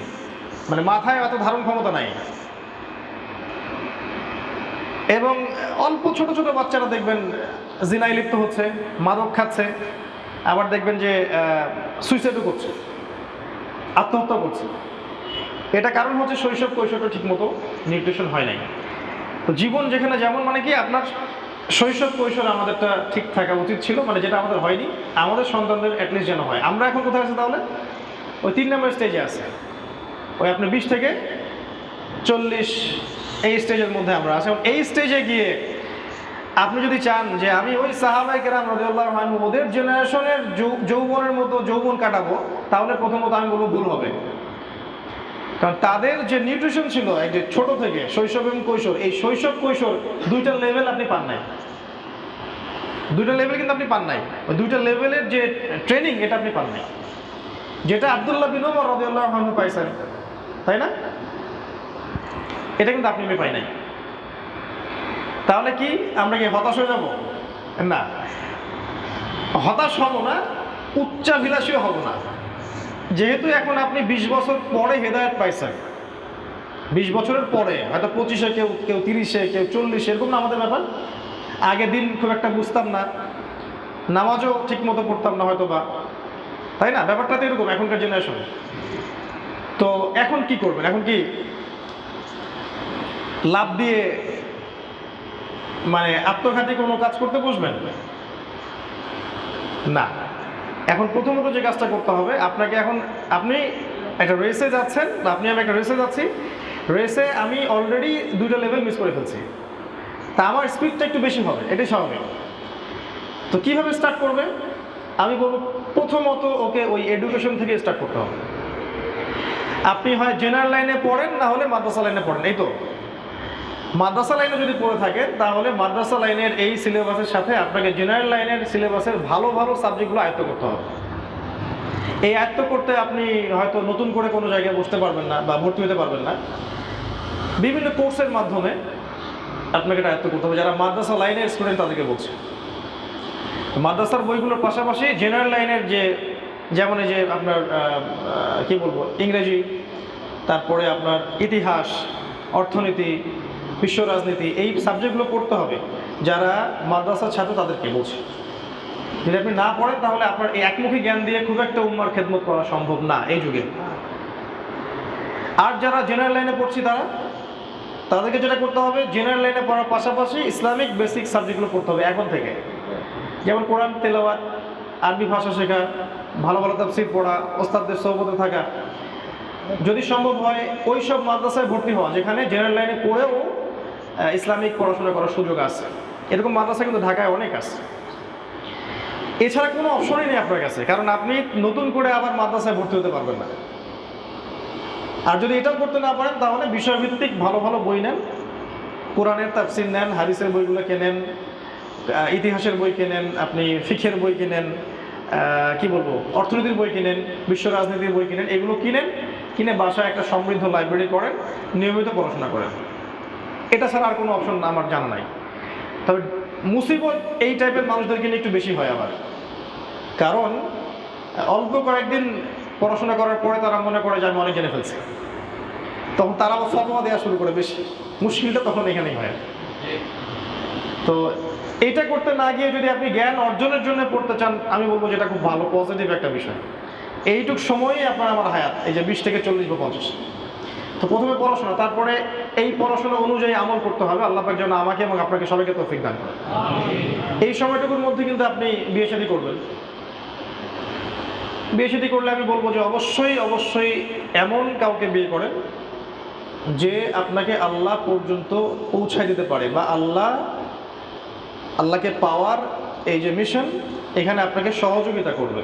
মানে মাথায় এত ধারণ ক্ষমতা নাই। এবং অল্প ছোট ছোট বাচ্চারা দেখবেন জিনায় লিপ্ত হচ্ছে, মাদক খাচ্ছে, আবার দেখবেন যে সুইসাইডও করছে, আত্মহত্যা করছে। এটা কারণ হচ্ছে শৈশব কৈশোরটা ঠিকমতো নিউট্রিশন হয় নাই। তো জীবন যেখানে যেমন, মানে কি আপনার শৈশব কৈশোর আমাদেরটা ঠিক থাকা উচিত ছিল, মানে যেটা আমাদের হয়নি, আমাদের সন্তানদের অ্যাটলিস্ট যেন হয়। আমরা এখন কোথায় আছি তাহলে? ওই 3 নম্বর স্টেজে আছে, ওই আপনার 20 থেকে 40 এই স্টেজের মধ্যে আমরা আছি। এই স্টেজে গিয়ে আপনি যদি চান যে আমি ওই সাহাবায়ে কেরাম রাদিয়াল্লাহু আনহু ওদের জেনারেশনের যৌবনের মতো যৌবন কাটাবো, তাহলে প্রথমত আমি বলবো ভুল হবে। কারণ তাদের যে নিউট্রিশন ছিল এই যে ছোট থেকে শৈশব এবং কৈশোর, এই শৈশব কৈশোর দুইটা লেভেল আপনি পান নাই, দুইটা লেভেল কিন্তু আপনি পান নাই। ওই দুইটা লেভেলের যে ট্রেনিং এটা আপনি পান নাই, যেটা আব্দুল্লাহ বিন ওমর রাদিয়াল্লাহু আনহু পাইছেন, তাই না? এটা কিন্তু আপনি পাই নাই। তাহলে কি আমরা কি হতাশ হয়ে যাব? না, হতাশ হব না, উচ্চাভিলাষীও হব না। যেহেতু এখন আপনি 20 বছর পরে হেদায়েত পাইছেন, 20 বছরের পরে, হয়তো 25-এ, কেউ 30-এ, কেউ 40-এ, এরকম না আমাদের ব্যাপার। আগে দিন খুব একটা বুঝতাম না, নামাজও ঠিক মতো পড়তাম না হয়তো বা, তাই না? ব্যাপারটা তো এরকম এখনকার জেনারেশনে। তো এখন কি করবেন? এখন কি লাভ দিয়ে মানে আত্মঘাতী কোনো কাজ করতে বসবেন? না। এখন প্রথমত যে কাজটা করতে হবে, আপনাকে এখন, আপনি একটা রেসে যাচ্ছেন, বা আমি একটা রেসে যাচ্ছি, রেসে আমি অলরেডি 2টা লেভেল মিস করে ফেলছি, তা আমার স্পিডটা একটু বেশি হবে, এটাই স্বাভাবিক। তো কীভাবে স্টার্ট করবে? আমি বলবো প্রথমত ওকে ওই এডুকেশন থেকে স্টার্ট করতে হবে। আপনি হয় জেনারেল লাইনে পড়েন, না হলে মাদ্রাসা লাইনে পড়েন। এই তো মাদ্রাসা লাইনে যদি পড়ে থাকেন, তাহলে মাদ্রাসা লাইনের এই সিলেবাসের সাথে আপনাকে জেনারেল লাইনের সিলেবাসের ভালো ভালো সাবজেক্টগুলো আয়ত্ত করতে হবে। এই আয়ত্ত করতে আপনি হয়তো নতুন করে কোনো জায়গায় বসতে পারবেন না বা ভর্তি হতে পারবেন না, বিভিন্ন কোর্সের মাধ্যমে আপনাকে এটা আয়ত্ত করতে হবে। যারা মাদ্রাসা লাইনের স্টুডেন্ট তাদেরকে বলছে, মাদ্রাসার বইগুলোর পাশাপাশি জেনারেল লাইনের যেমন এই যে আপনার কি বলবো, ইংরেজি, তারপরে আপনার ইতিহাস, অর্থনীতি, বিশ্ব রাজনীতি, এই সাবজেক্টগুলো পড়তে হবে। যারা মাদ্রাসার ছাত্র তাদেরকে বলছে, যদি আপনি না পড়েন তাহলে আপনার এই একমুখী জ্ঞান দিয়ে খুব একটা উম্মার খেদমত করা সম্ভব না এই যুগে। আর যারা জেনারেল লাইনে পড়ছি তাদেরকে যেটা করতে হবে, জেনারেল লাইনে পড়ার পাশাপাশি ইসলামিক বেসিক সাবজেক্টগুলো পড়তে হবে এখন থেকে। যেমন কোরআন তেলাওয়াত, আরবি ভাষা শেখা, ভালো ভালো তাফসীর পড়া, ওস্তাদদের সোহবতে থাকা, যদি সম্ভব হয় ওই সব মাদ্রাসায় ভর্তি হওয়া যেখানে জেনারেল লাইনে পড়েও ইসলামিক পড়াশোনা করার সুযোগ আছে। এরকম মাদ্রাসা কিন্তু ঢাকায় অনেক আছে। এছাড়া কোনো অপশনই নেই আপনার কাছে, কারণ আপনি নতুন করে আবার মাদ্রাসায় ভর্তি হতে পারবেন না। আর যদি এটাও করতে না পারেন, তাহলে বিষয়ভিত্তিক ভালো ভালো বই নেন, কোরআনের তাফসীর নেন, হাদিসের বইগুলো কেনেন, ইতিহাসের বই কেনেন, আপনি ফিকহের বই কিনেন, কি বলবো, অর্থনীতির বই কিনেন, বিশ্ব রাজনীতির বই কিনেন, এগুলো কিনে বাসায় একটা সমৃদ্ধ লাইব্রেরি করেন, নিয়মিত পড়াশোনা করেন। এটা ছাড়া আর কোনো অপশন আমার জানা নাই। তবে মুসিবত এই টাইপের মানুষদেরকে নিয়ে একটু বেশি হয় আবার, কারণ অল্প কয়েকদিন পড়াশোনা করার পরে তারা মনে করে যে আমি অনেক জেনে ফেলছি, তখন তারাও ফতোয়া দেওয়া শুরু করে বেশি। মুশকিলটা তখন এখানেই হয়। তো এটা করতে না গিয়ে যদি আপনি জ্ঞান অর্জনের জন্য পড়তে চান, আমি বলবো যেটা খুব ভালো পজিটিভ একটা বিষয়। এইটুক সময়ই আপনার আমার হায়াত, এই যে 20 থেকে 40 বা 50। তো প্রথমে পড়াশোনা, তারপরে এই পড়াশোনা অনুযায়ী আমল করতে হবে। আল্লাহ পাক যেন আমাকে এবং আপনাকে সবাইকে তৌফিক দান করেন। এই সময়টুকুর মধ্যে কিন্তু আপনি বিয়ে শাদী করবেন। বিয়ে শাদী করলে আমি বলবো যে অবশ্যই এমন কাউকে বিয়ে করেন যে আপনাকে আল্লাহ পর্যন্ত পৌঁছায় দিতে পারে, বা আল্লাহকে পাওয়ার এই যে মিশন, এখানে আপনাকে সহযোগিতা করবে।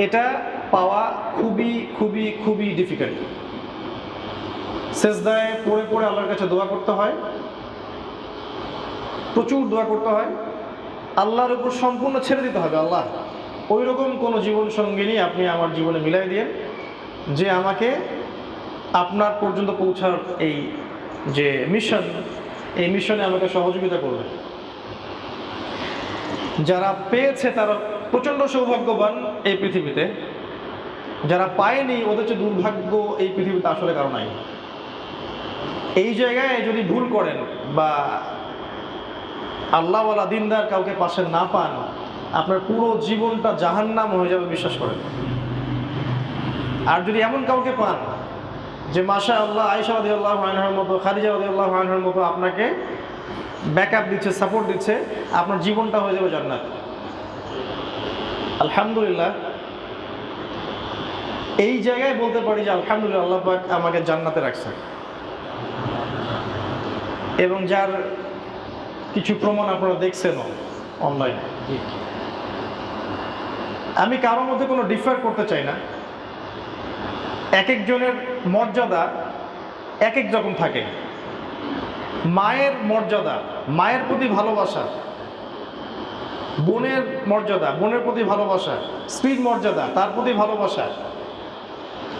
এটা পাওয়া খুবই খুবই খুবই ডিফিকাল্ট। সেজদায় পড়ে পড়ে আল্লাহর কাছে দোয়া করতে হয়, প্রচুর দোয়া করতে হয়, আল্লাহর উপর সম্পূর্ণ ছেড়ে দিতে হবে। আল্লাহ, ওই রকম কোনো জীবন সঙ্গিনী আপনি আমার জীবনে মিলাই দিন যে আমাকে আপনার পর্যন্ত পৌঁছার এই যে মিশন, এই মিশনে আমাকে সহযোগিতা করবে। যারা পেয়েছে তারা প্রচণ্ড সৌভাগ্যবান এই পৃথিবীতে, যারা পায়নি ওদের চেয়ে দুর্ভাগ্য এই পৃথিবীতে আসলে কারো নাই। এই জায়গায় যদি ভুল করেন বা আল্লাহওয়ালা দিনদার কাউকে পাশে না পান, আপনার পুরো জীবনটা জাহান্নাম হয়ে যাবে, বিশ্বাস করেন। আর যদি এমন কাউকে পান যে মাশা আল্লাহ আয়েশা রাদিয়াল্লাহু আনহার মতো, খাদিজা রাদিয়াল্লাহু আনহার মতো আপনাকে ব্যাকআপ দিচ্ছে, সাপোর্ট দিচ্ছে, আপনার জীবনটা হয়ে যাবে জান্নাত। আলহামদুলিল্লাহ, এই জায়গায় বলতে পারি যে আলহামদুলিল্লাহ, আল্লাহ পাক আমাকে জান্নাতে রাখছে। এবং যার কিছু প্রমাণ আপনারা দেখছেন অনলাইনে। আমি কারোর মধ্যে কোনো ডিফার করতে চাই না। এক একজনের মর্যাদা এক এক রকম থাকে। মায়ের মর্যাদা, মায়ের প্রতি ভালোবাসা, বোনের মর্যাদা, বোনের প্রতি ভালোবাসা, স্ত্রীর মর্যাদা, তার প্রতি ভালোবাসা,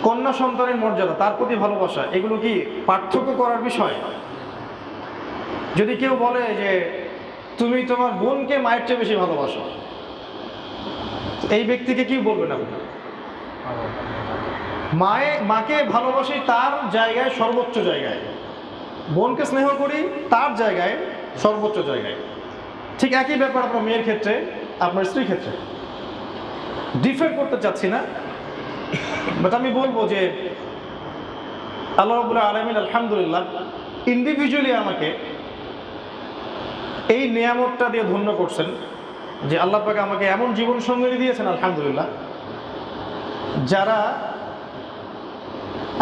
কন্যা সন্তানের মর্যাদা, তার প্রতি ভালোবাসা, এগুলো কি পার্থক্য করার বিষয়? যদি কেউ বলে যে তুমি তোমার বোনকে মায়ের চেয়ে বেশি ভালোবাসো, এই ব্যক্তিকে কি বলবেন আপনি? মাকে ভালোবাসি তার জায়গায়, সর্বোচ্চ জায়গায়, বোনকে স্নেহ করি তার জায়গায়, সর্বোচ্চ জায়গায়। ঠিক একই ব্যাপার আপনার মেয়ের ক্ষেত্রে, আপনার স্ত্রীর ক্ষেত্রে। ডিফার করতে চাচ্ছি না, বাট আমি বলবো যে আল্লাহ রাব্বুল আলামিন আলহামদুলিল্লাহ ইন্ডিভিজুয়ালি আমাকে এই নিয়ামতটা দিয়ে ধন্য করছেন যে আল্লাহ পাক আমাকে এমন জীবন সঙ্গী দিয়েছেন আলহামদুলিল্লাহ, যারা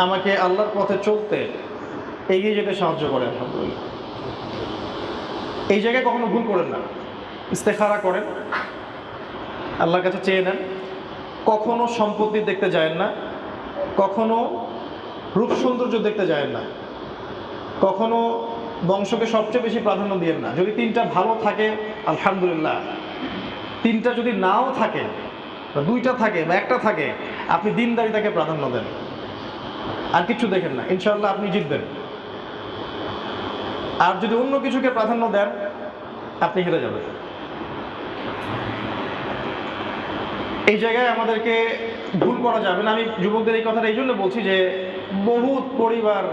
আমাকে আল্লাহর পথে চলতে, এগিয়ে যেতে সাহায্য করে। আলহামদুলিল্লাহ, এই জায়গায় কখনো ভুল করেন না, ইস্তেখারা করেন, আল্লাহর কাছে চেয়ে নেন। কখনো সম্পত্তি দেখতে যায় না, কখনো রূপ সৌন্দর্য দেখতে যায় না, কখনো বংশকে সবচেয়ে বেশি প্রাধান্য দিয়েন না। যদি তিনটা ভালো থাকে আলহামদুলিল্লাহ, তিনটা যদি নাও থাকে, দুইটা থাকে বা একটা থাকে, আপনি দিনদারিতাকে প্রাধান্য দেন, আর কিছু দেখেন না, ইনশাআল্লাহ আপনি জিতবেন। আর যদি অন্য কিছুকে প্রাধান্য দেন, আপনি হেরে যাবেন। এই জায়গায় আমাদেরকে ভুল করা যাবে না। আমি যুবকদের এই কথাটা এই জন্য বলছি যে বহুত পরিবার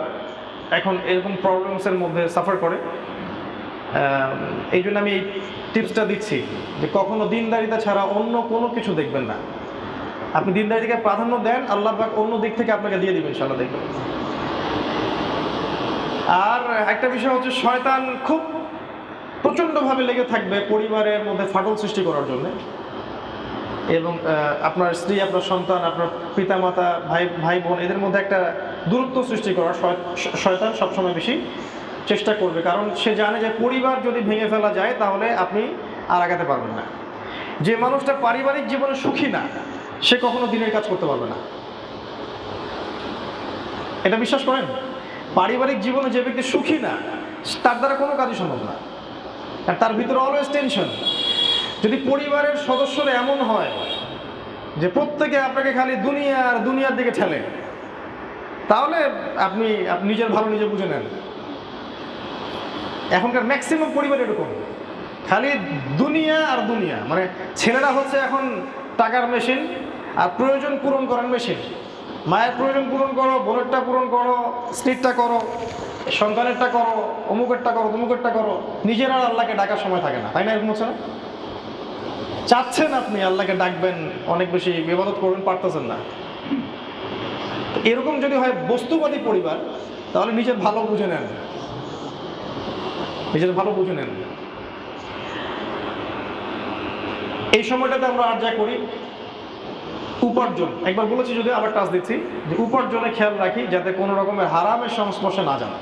এখন এরকম প্রবলেমসের মধ্যে সাফার করে। এই জন্য আমি এই টিপসটা দিচ্ছি যে কখনো দিনদারিতা ছাড়া অন্য কোনো কিছু দেখবেন না। আপনি দিনদারিতাকে প্রাধান্য দেন, আল্লাহ পাক অন্য দিক থেকে আপনাকে দিয়ে দিবেন, ইনশাআল্লাহ দেখবেন। আর একটা বিষয় হচ্ছে, শয়তান খুব প্রচণ্ডভাবে লেগে থাকবে পরিবারের মধ্যে ফাটল সৃষ্টি করার জন্য। এবং আপনার স্ত্রী, আপনার সন্তান, আপনার পিতামাতা, ভাই বোন, এদের মধ্যে একটা দূরত্ব সৃষ্টি করার শয়তান সবসময় বেশি চেষ্টা করবে। কারণ সে জানে যে পরিবার যদি ভেঙে ফেলা যায় তাহলে আপনি আর আগাতে পারবেন না। যে মানুষটা পারিবারিক জীবনে সুখী না, সে কখনো দিনের কাজ করতে পারবে না। এটা বিশ্বাস করেন? পারিবারিক জীবনে যে ব্যক্তি সুখী না, তার দ্বারা কোনো কাজই সম্ভব না, আর তার ভিতরে অলওয়েজ টেনশন। যদি পরিবারের সদস্যরা এমন হয় যে প্রত্যেকে আপনাকে খালি দুনিয়া আর দুনিয়ার দিকে ঠেলে, তাহলে আপনি নিজের ভালো নিজে বুঝে নেন। এখনকার ম্যাক্সিমাম পরিবার এরকম, খালি দুনিয়া আর দুনিয়া। মানে ছেলেরা হচ্ছে এখন টাকার মেশিন, আর প্রয়োজন পূরণ করার মেশিন। মায়ের প্রয়োজন পূরণ করো, বোনেরটা পূরণ করো, স্ত্রীরটা করো, সন্তানেরটা করো, অমুকেরটা করো, তমুকেরটা করো, নিজের আর আল্লাহকে ডাকার সময় থাকে না, তাই না? এরকম হচ্ছে না? চাচ্ছেন আপনি আল্লাহকে ডাকবেন, অনেক বেশি ইবাদত করবেন, পারতেছেন না। এরকম যদি হয় বস্তুবাদী পরিবার, তাহলে নিজের ভালো বুঝে নেন, নিজের ভালো বুঝে নেন। এই সময়টাতে আমরা আর যা করি, উপার্জন, একবার বলেছি যদি আবার টাচ দিচ্ছি, যে উপার্জনে খেয়াল রাখি যাতে কোনো রকমের হারামের সংস্পর্শে না যান।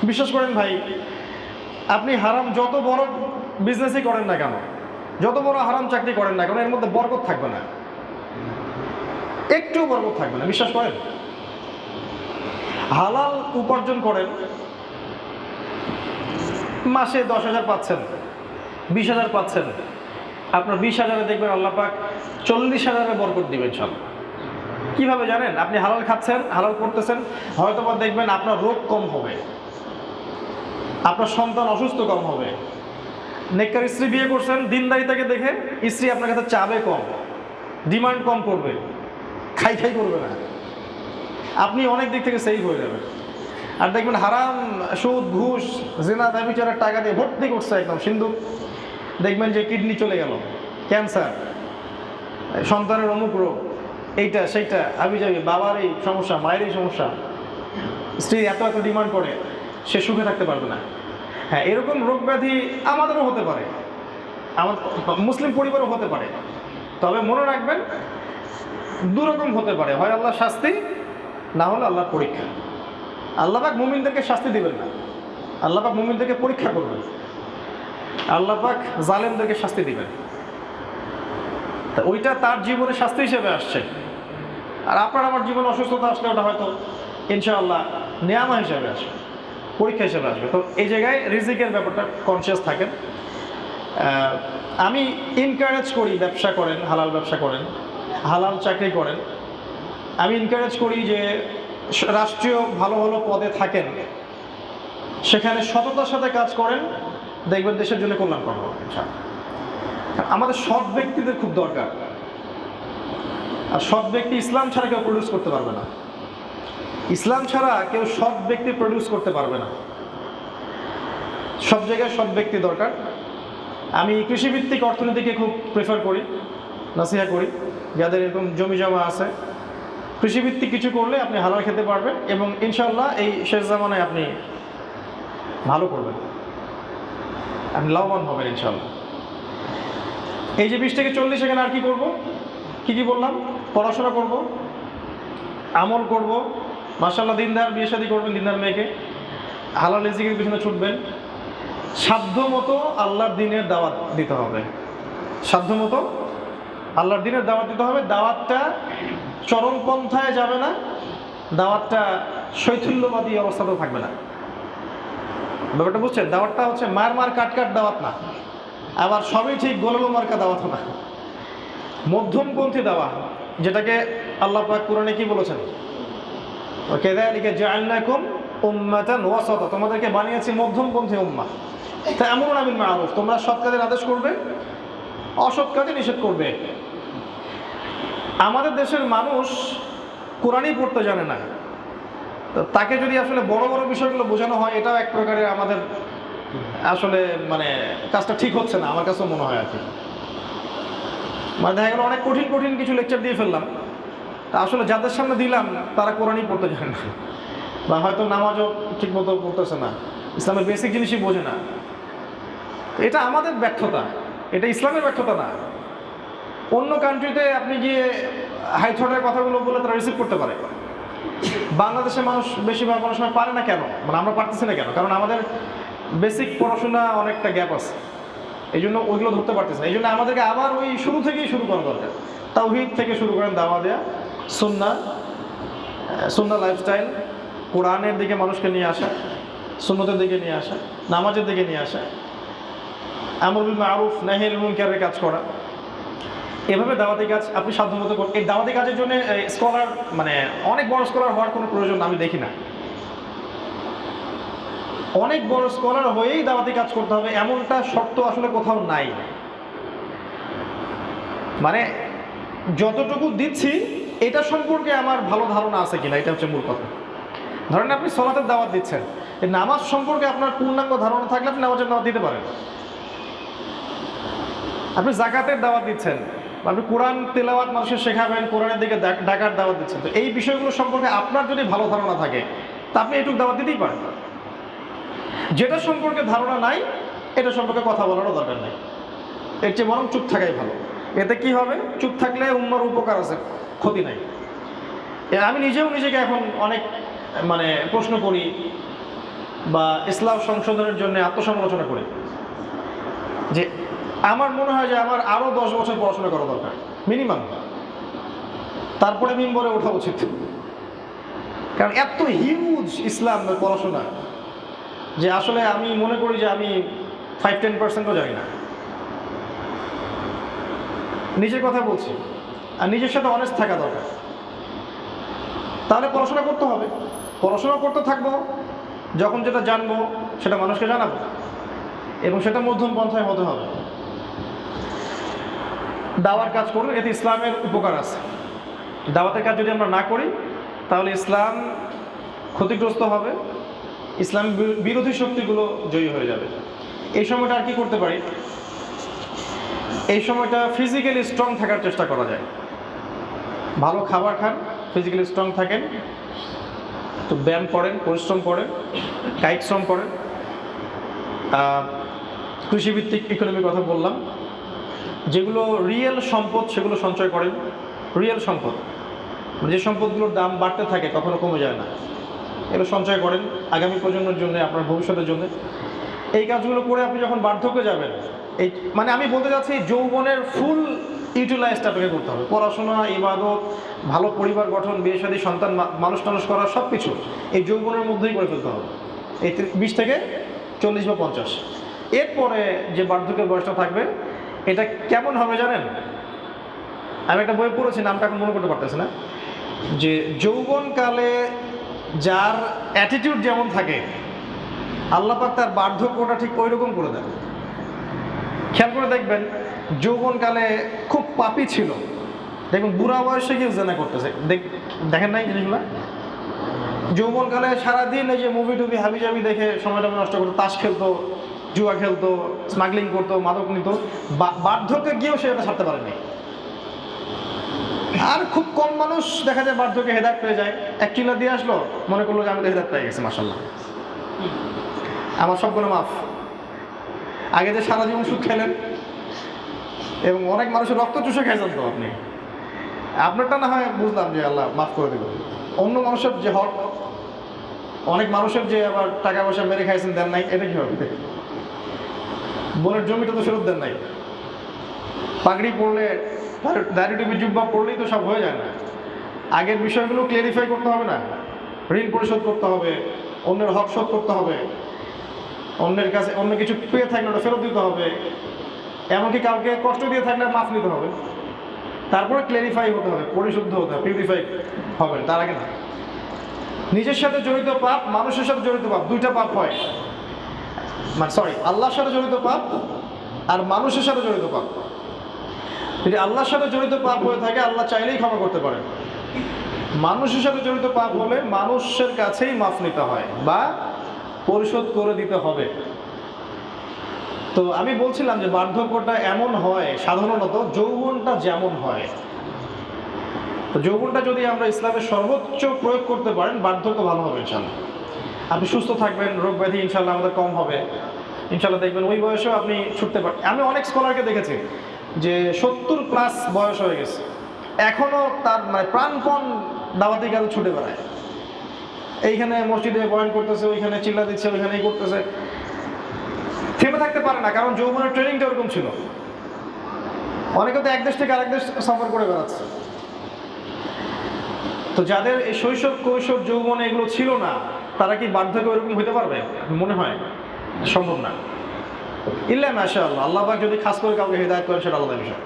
বিশ্বাস করেন ভাই, আপনি হারাম যত বড় বিজনেসই করেন না কেন, যত বড় হারাম চাকরি করেন না কেন, এর মধ্যে বরকত থাকবে না, একটু বরকত থাকবে না, বিশ্বাস করেন। হালাল উপার্জন করেন, মাসে 10,000 পাচ্ছেন, 20,000 পাচ্ছেন, আপনার 20,000-এ দেখবেন আল্লাহ পাক 40,000-এ বরকত দিবেন সব। কিভাবে জানেন? আপনি হালাল খাচ্ছেন, হালাল করতেছেন, হয়তো বা দেখবেন আপনার রোগ কম হবে, আপনার সন্তান অসুস্থ কম হবে। নেককার স্ত্রী বিয়ে করছেন, দিনদারিতাকে দেখে স্ত্রী আপনার কাছে চাবে কম, ডিমান্ড কম করবে, খাই খাই করবে না, আপনি অনেক দিক থেকে সেভ হয়ে যাবেন। আর দেখবেন হারাম, সুদ, ঘুষ, জিনা, ব্যভিচারের টাকা দিয়ে ভর্তি করছে একদম সিন্ধু, দেখবেন যে কিডনি চলে গেল, ক্যান্সার, সন্তানের অমুক রোগ, এইটা সেইটা, আমি যাবি, বাবার এই সমস্যা, মায়ের এই সমস্যা, স্ত্রী এত এত ডিমান্ড করে, সে সুখে থাকতে পারবে না। হ্যাঁ, এরকম রোগ ব্যাধি আমাদেরও হতে পারে, আমাদের মুসলিম পরিবারও হতে পারে। তবে মনে রাখবেন, দুরকম হতে পারে, হয় আল্লাহর শাস্তি, না হলে আল্লাহর পরীক্ষা। আল্লাহ পাক মুমিনদেরকে শাস্তি দিবেন না, আল্লাহ পাক মুমিনদেরকে পরীক্ষা করবেন, আল্লাহ পাক জালেমদেরকে শাস্তি দিবেন। তা ওইটা তার জীবনে শাস্তি হিসেবে আসছে, আর আপনার আমার জীবনে অসুস্থতা আসলে ওটা হয়তো ইনশাআল্লাহ নেয়ামা হিসেবে আসবে, পরীক্ষা হিসেবে আসবে। তো এই জায়গায় রিজিকের ব্যাপারটা কনসিয়াস থাকেন। আমি এনকারেজ করি ব্যবসা করেন, হালাল ব্যবসা করেন, হালাল চাকরি করেন। আমি এনকারেজ করি যে রাষ্ট্রীয় ভালো ভালো পদে থাকেন, সেখানে সততার সাথে কাজ করেন, দেখবেন দেশের জন্য কল্যাণ করবো। আমাদের সৎ ব্যক্তিদের খুব দরকার, আর সৎ ব্যক্তি ইসলাম ছাড়া কেউ প্রডিউস করতে পারবে না, ইসলাম ছাড়া কেউ সৎ ব্যক্তি প্রডিউস করতে পারবে না। সব জায়গায় সৎ ব্যক্তি দরকার। আমি কৃষিভিত্তিক অর্থনীতিকে খুব প্রেফার করি, নাসিহা করি, যাদের এরকম জমি জমা আছে, কৃষিভিত্তিক কিছু করলে আপনি হালাল খেতে পারবেন, এবং ইনশাআল্লাহ এই শেষ জামানায় আপনি ভালো করবেন, আপনি লাভবান হবেন ইনশাআল্লাহ। এই যে 20 থেকে 40, এখানে আর কি করব, কি বললাম? পড়াশোনা করব, আমল করব, মাশাআল্লাহ দিনদার, বিয়ে শাদী করবেন দিনদার মেয়েকে, হালাল রিজিকের পিছনে ছুটবেন, সাধ্য মতো আল্লাহর দ্বীনের দাওয়াত দিতে হবে, সাধ্য মতো আল্লাহর দ্বীনের দাওয়াত দিতে হবে। দাওয়াতটা চরমপন্থায় যাবে না, দাওয়াতটা শৈথিল্যবাদী অবস্থাতেও থাকবে না। ব্যাপারটা বুঝছেন? দাওয়াতটা হচ্ছে মার কাট দাওয়াত না, আবার সবই ঠিক গোলালো মার্কা দাওয়াত না, মধ্যমপন্থী দাওয়া, যেটাকে আল্লাহ পাক কোরআনে কি বলেছেন? কাযালিকা জাআলনাকুম উম্মাতান ওয়াসাতা, তোমাদেরকে বানিয়েছি মধ্যমপন্থী উম্মাহ। তা'মুরুনা বিল মা'রুফ, তোমরা সৎ কাজের আদেশ করবে, অসৎ কাজে নিষেধ করবে। আমাদের দেশের মানুষ কোরআনই পড়তে জানে না, তো তাকে যদি আসলে বড় বড় বিষয়গুলো বোঝানো হয়, এটাও এক প্রকারের আমাদের আসলে মানে কাজটা ঠিক হচ্ছে না, আমার কাছেও মনে হয় আর কি। মানে দেখা গেল অনেক কঠিন কঠিন কিছু লেকচার দিয়ে ফেললাম, তা আসলে যাদের সামনে দিলাম তারা কোরআনই পড়তে জানে না, বা হয়তো নামাজও ঠিক মতো পড়তেছে না, ইসলামের বেসিক জিনিসই বোঝে না। এটা আমাদের ব্যর্থতা, এটা ইসলামের ব্যর্থতা না। অন্য কান্ট্রিতে আপনি গিয়ে হাই থ্রটের কথাগুলো বলে তারা রিসিভ করতে পারে, বাংলাদেশের মানুষ বেশিরভাগ অনেক সময় পারে না। কেন? মানে আমরা পারতেছি না কেন? কারণ আমাদের বেসিক পড়াশোনা অনেকটা গ্যাপ আছে, এই জন্য ওইগুলো ধরতে পারতেছে না। এই জন্য আমাদেরকে আবার ওই শুরু থেকেই শুরু করা দরকার, তাওহীদ থেকে শুরু করেন, দাওয়া দেয়া, সুন্নাহ লাইফস্টাইল, কোরআনের দিকে মানুষকে নিয়ে আসা, সুন্নতের দিকে নিয়ে আসা, নামাজের দিকে নিয়ে আসা, আমর বিল মারুফ নাহি আনিল মুনকারের কাজ করা, এভাবে দাওয়াতি কাজ আপনি সাধ্যমতো করুন। এই দাওয়াতি কাজের জন্য স্কলার, মানে অনেক বড় স্কলার হওয়ার কোনো প্রয়োজন আমি দেখি না। অনেক বড় স্কলার হয়েই দাওয়াতি কাজ করতে হবে এমনটা শর্ত আসলে কোথাও নাই। মানে যতটুকু দিচ্ছি এটা সম্পর্কে আমার ভালো ধারণা আছে কিনা, এটা হচ্ছে মূল কথা। ধরেন আপনি সালাতের দাওয়াত দিচ্ছেন, এই নামাজ সম্পর্কে আপনার পূর্ণাঙ্গ ধারণা থাকলে আপনি নামাজের দাওয়াত দিতে পারেন। আপনি যাকাতের দাওয়াত দিচ্ছেন, আপনি কোরআন তেলাওয়াত মানুষের শেখাবেন, কোরআনের দিকে ডাকার দাওয়াত দিচ্ছেন, তো এই বিষয়গুলো সম্পর্কে আপনার যদি ভালো ধারণা থাকে তা আপনি এটুকু দাওয়াত দিতেই পারেন। যেটা সম্পর্কে ধারণা নাই এটা সম্পর্কে কথা বলারও দরকার নেই, এর চেয়ে বরং চুপ থাকাই ভালো। এতে কি হবে? চুপ থাকলে উম্মার উপকার আছে, ক্ষতি নাই। আমি নিজেও নিজেকে এখন অনেক মানে প্রশ্ন করি, বা ইসলাম সংশোধনের জন্য আত্মসমালোচনা করি, যে আমার মনে হয় যে আমার আরও 10 বছর পড়াশোনা করা দরকার মিনিমাম, তারপরে মিম্বরে ওঠা উচিত। কারণ এত হিউজ ইসলাম পড়াশোনা যে আসলে আমি মনে করি যে আমি 5-10%ও জানি না। নিজের কথা বলছি, আর নিজের সাথে অনেস্ট থাকা দরকার। তাহলে পড়াশোনা করতে হবে, পড়াশোনা করতে থাকবো, যখন যেটা জানবো সেটা মানুষকে জানাবো, এবং সেটা মধ্যম পন্থায় হতে হবে। দাওয়ার কাজ করুন, এতে ইসলামের উপকার আছে। দাওয়াতের কাজ যদি আমরা না করি তাহলে ইসলাম ক্ষতিগ্রস্ত হবে, ইসলাম বিরোধী শক্তিগুলো জয়ী হয়ে যাবে। এই সময়টা আর কি করতে পারি? এই সময়টা ফিজিক্যালি স্ট্রং থাকার চেষ্টা করা যায়। ভালো খাবার খান, ফিজিক্যালি স্ট্রং থাকেন, তো ব্যায়াম করেন, পরিশ্রম করেন, কায়িক শ্রম করেন। কৃষিভিত্তিক ইকোনমির কথা বললাম। যেগুলো রিয়েল সম্পদ সেগুলো সঞ্চয় করেন। রিয়েল সম্পদ, যে সম্পদগুলোর দাম বাড়তে থাকে, কখনো কমে যায় না, এগুলো সঞ্চয় করেন আগামী প্রজন্মের জন্য, আপনার ভবিষ্যতের জন্য। এই কাজগুলো করে আপনি যখন বার্ধক্যে যাবেন, এই মানে আমি বলতে চাচ্ছি যৌবনের ফুল ইউটিলাইজটা আপনাকে করতে হবে। পড়াশোনা, ইবাদত, ভালো পরিবার গঠন, বিয়ে শাদী, সন্তান মানুষ টানুষ করা, সব কিছু এই যৌবনের মধ্যেই করে ফেলতে হবে, এই 20 থেকে 40 বা 50। এরপরে যে বার্ধক্যের বয়সটা থাকবে, এটা কেমন হবে জানেন? আমি একটা বই পড়েছি, নামটা এখন মনে করতে পারতেছি না, যে যৌবনকালে যার অ্যাটিটিউড যেমন থাকে, আল্লাহ পাক তার বার্ধক্যটা ঠিক ওই রকম করে দেন। খেয়াল করে দেখবেন, যৌবনকালে খুব পাপী ছিল, দেখুন বুড়া বয়সে গিয়ে জেনা করতেছে, দেখেন নাই জিনিসগুলো? যৌবনকালে সারাদিন এই যে মুভি টুভি হাবিজাবি দেখে সময়টা নষ্ট করতো, তাস খেলতো, জুয়া খেলতো, স্মাগলিং করতো, মাদক নিত, বার্ধক্যে গিয়েও সে এটা ছাড়তে পারেনি। আর খুব কম মানুষ দেখা যায় বার্ধক্যে হেদায়েত পেয়ে যায়। এক কিলো দিয়ে আসলো, মনে করলো যে আমি তো হেদায়েত পেয়ে গেছি, মাশাআল্লাহ, আমার সবগুলো মাফ। আগে যে সারা জীবন সুখ খেলেন, এবং অনেক মানুষের রক্ত চুষে খেয়েছেন, তো আপনি আপনারটা না হয় বুঝলাম যে আল্লাহ মাফ করে দেবেন, অন্য মানুষের যে হক, অনেক মানুষের যে আবার টাকা পয়সা মেরে খাইছেন, দেন নাই, এটা কি হবে? বোনের জমিটা তো ফেরত দেন নাই, পাগড়ি পড়লে, দাড়ি টুপি জুব্বা পড়লেই তো সব হয়ে যায় না। আগের বিষয়গুলো ক্লিয়ারিফাই করতে হবে না? ঋণ পরিশোধ করতে হবে, অন্যের হক শোধ করতে হবে, অন্যের কাছে অন্য কিছু পেয়ে থাকলে ওটা ফেরত দিতে হবে, এমনকি কাউকে কষ্ট দিয়ে থাকলে মাফ নিতে হবে। তারপরে ক্লিয়ারিফাই হতে হবে, পরিশুদ্ধ হতে হবে, পিউরিফাই হবে, তার আগে না। নিজের সাথে জড়িত পাপ, মানুষের সাথে জড়িত পাপ, দুইটা পাপ হয়, মানে সরি, আল্লাহর সাথে জড়িত পাপ আর মানুষের সাথে জড়িত পাপ। যদি আল্লাহর সাথে জড়িত পাপ হয়ে থাকে, আল্লাহ চাইলেই ক্ষমা করতে পারেন। মানুষের সাথে জড়িত পাপ হলে মানুষের কাছেই মাফ নিতে হয় বা পরিশোধ করে দিতে হবে। তো আমি বলছিলাম যে বার্ধক্যটা এমন হয়, সাধারণত যৌবনটা যেমন হয়, তো যৌবনটা যদি আমরা ইসলামের সর্বোচ্চ প্রয়োগ করতে পারেন, বার্ধক্য ভালো হবে ইনশাল্লাহ। আপনি সুস্থ থাকবেন, রোগ ব্যাধি ইনশাল্লাহ আমাদের কম হবে, ইনশাল্লাহ দেখবেন ওই বয়সেও আপনি ছুটতে পারেন। আমি অনেক স্কলারকে দেখেছি যে 70+ বয়স হয়ে গেছে, এখনও তার মানে প্রাণপণ দাওয়াতি কাজে ছুটে বেড়ায়। এইখানে মসজিদে বয়ান করতেছে, ওইখানে চিল্লা দিচ্ছে, ওইখানে এই করতেছে, থেমে থাকতে পারে না, কারণ যৌবনের ট্রেনিংটা ওরকম ছিল। অনেকে তো এক দেশ থেকে আরেক দেশ সফর করে বেড়াচ্ছে। তো যাদের এই শৈশব, কৈশোর, যৌবনে এগুলো ছিল না, তারা কি বার্ধক্যে ওইরকম হতে পারবে? মনে হয় সম্ভব না। ইল্লা মাশাআল্লাহ, আল্লাহ পাক যদি খাস করে কাউকে হেদায়েত করেন, সেটা আলাদা বিষয়।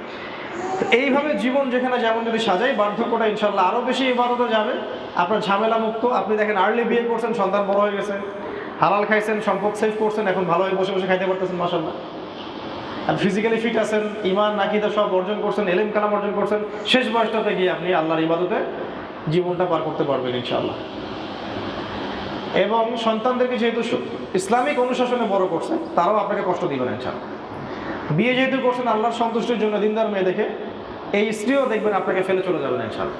এইভাবে জীবন যেখানে যেমন যদি সাজাই, বার্ধক্যটা ইনশাল্লাহ আরও বেশি ইবাদতে যাবে, আপনার ঝামেলা মুক্ত। আপনি দেখেন, আর্লি বিয়ে করছেন, সন্তান বড় হয়ে গেছে, হালাল খাইছেন, সম্পদ সেভ করছেন, এখন ভালোভাবে বসে বসে খাইতে পারতেছেন, মাশাআল্লাহ। আর ফিজিক্যালি ফিট আছেন, ইমান নাকিদা সব অর্জন করছেন, এলেম কালাম অর্জন করছেন, শেষ বয়সটাতে গিয়ে আপনি আল্লাহর ইবাদতে জীবনটা পার করতে পারবেন ইনশাআল্লাহ। এবং সন্তানদেরকে যেহেতু ইসলামিক অনুশাসনে বড় করছেন, তারাও আপনাকে কষ্ট দিবেন ইনশাআল্লাহ। বিয়ে যেহেতু করছেন আল্লাহর সন্তুষ্টির জন্য, দিনদার মেয়ে দেখে, এই স্ত্রীও দেখবেন আপনাকে ফেলে চলে যাবেন ইনশাআল্লাহ।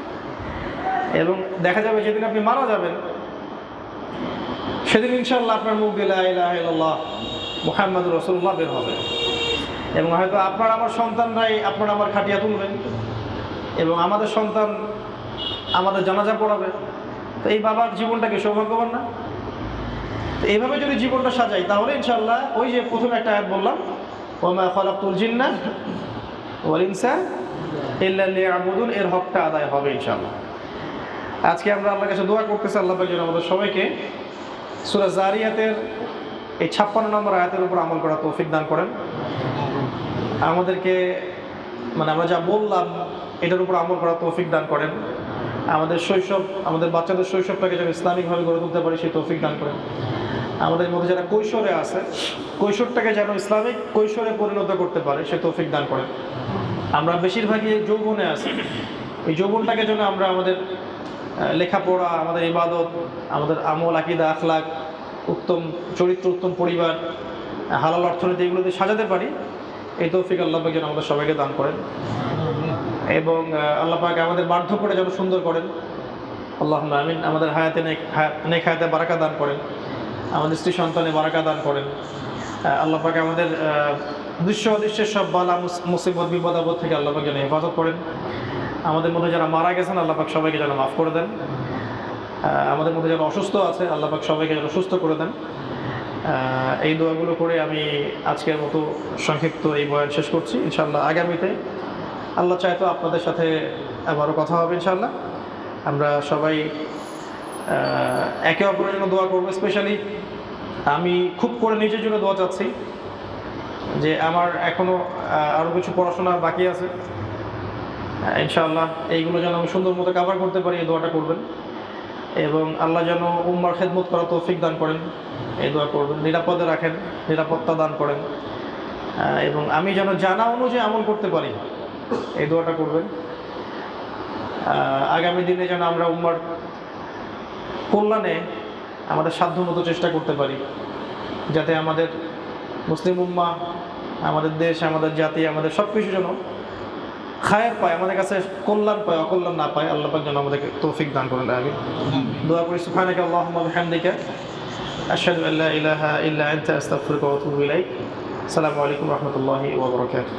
এবং দেখা যাবে যেদিন আপনি মারা যাবেন, সেদিন ইনশাআল্লাহ আপনার মুখ দিয়ে লা ইলাহা ইল্লাল্লাহ মুহাম্মাদুর রাসূলুল্লাহ বের হবে, এবং হয়তো আপনার আমার সন্তানরাই আপনার আমার খাটিয়া তুলবেন, এবং আমাদের সন্তান আমাদের জানাজা পড়াবে। তো এই বাবার জীবনটাকে সৌভাগ্যবান না? তো এইভাবে যদি জীবনটা সাজাই, তাহলে ইনশাআল্লাহ ওই যে প্রথমে একটা আয়াত বললাম, ওয়া মা খালাকতুল জিন্না ওয়াল ইনসা ইল্লা লিয়াবুদুন, এর হকটা আদায় হবে ইনশাআল্লাহ। আজকে আমরা আল্লাহর কাছে দোয়া করতেছি আল্লাহ পাক যেন আমাদের সবাইকে সূরা জারিয়াতের এই 56 নম্বর আয়াতের উপর আমল করার তৌফিক দান করেন। আমাদেরকে মানে আমরা যা বললাম এটার উপর আমল করার তৌফিক দান করেন। আমাদের শৈশব, আমাদের বাচ্চাদের শৈশবটাকে যেন ইসলামিকভাবে গড়ে তুলতে পারি সেই তৌফিক দান করেন। আমাদের মধ্যে যারা কৈশোরে আছে, কৈশোরটাকে যেন ইসলামিক কৈশোরে পরিণত করতে পারে সে তৌফিক দান করেন। আমরা বেশিরভাগই যৌবনে আছি, এই যৌবনটাকে যেন আমরা আমাদের লেখাপড়া, আমাদের ইবাদত, আমাদের আমল, আকীদা, আখলাক, উত্তম চরিত্র, উত্তম পরিবার, হালাল অর্থনীতি এগুলোতে সাজাতে পারি, এই তৌফিক আল্লাহ পাক যেন আমাদের সবাইকে দান করেন। এবং আল্লাহ পাক আমাদের বার্ধক্যটা যেন সুন্দর করেন, আল্লাহুম্মা আমিন। আমাদের হায়াতে নেক হায়াতে বারাকা দান করেন, আমাদের স্ত্রী সন্তানে বারাকা দান করেন। আল্লাহ পাক আমাদের দৃশ্য অদৃশ্যের সব বালা মুসিবত বিপদ আপদ থেকে আল্লাহ পাক যেন হেফাজত করেন। আমাদের মধ্যে যারা মারা গেছেন আল্লাহ পাক সবাইকে যেন মাফ করে দেন। আমাদের মধ্যে যারা অসুস্থ আছে আল্লাহ পাক সবাইকে যেন সুস্থ করে দেন। এই দোয়াগুলো করে আমি আজকের মতো সংক্ষিপ্ত এই বয়ান শেষ করছি। ইনশাআল্লাহ আগামীতে আল্লাহ চাইতো আপনাদের সাথে আবারও কথা হবে ইনশাআল্লাহ। আমরা সবাই একে অপরের জন্য দোয়া করবো। স্পেশালি আমি খুব করে নিজের জন্য দোয়া চাচ্ছি যে আমার এখনও আরও কিছু পড়াশোনা বাকি আছে, ইনশাআল্লাহ এইগুলো যেন আমি সুন্দর মতো কভার করতে পারি, এই দোয়াটা করবেন। এবং আল্লাহ যেন উম্মার খেদমত করা তৌফিক দান করেন, এই দোয়া করবেন। নিরাপদে রাখেন, নিরাপত্তা দান করেন। এবং আমি যেন জানা অনুযায়ী আমল করতে পারি, এই দোয়াটা করবেন। আগামী দিনে যেন আমরা উম্মার কল্যাণে আমাদের সাধ্যমতো চেষ্টা করতে পারি, যাতে আমাদের মুসলিম উম্মা, আমাদের দেশ, আমাদের জাতি, আমাদের সব কিছু যেন খায়ের পায়, আমাদের কাছে কল্যাণ পায়, অকল্যাণ না পায়। আল্লাহ পাক যেন আমাদেরকে তৌফিক দান করেন। আমি দোয়া করি সুবহানাকা আল্লাহুম্মা ওয়া বিহামদিকা আশহাদু আল্লা ইলাহা ইল্লা আনতা আস্তাগফিরুকা ওয়া আতুবু ইলাইক। আসসালামু আলাইকুম ওয়া রাহমাতুল্লাহি ওয়া বারাকাতুহু।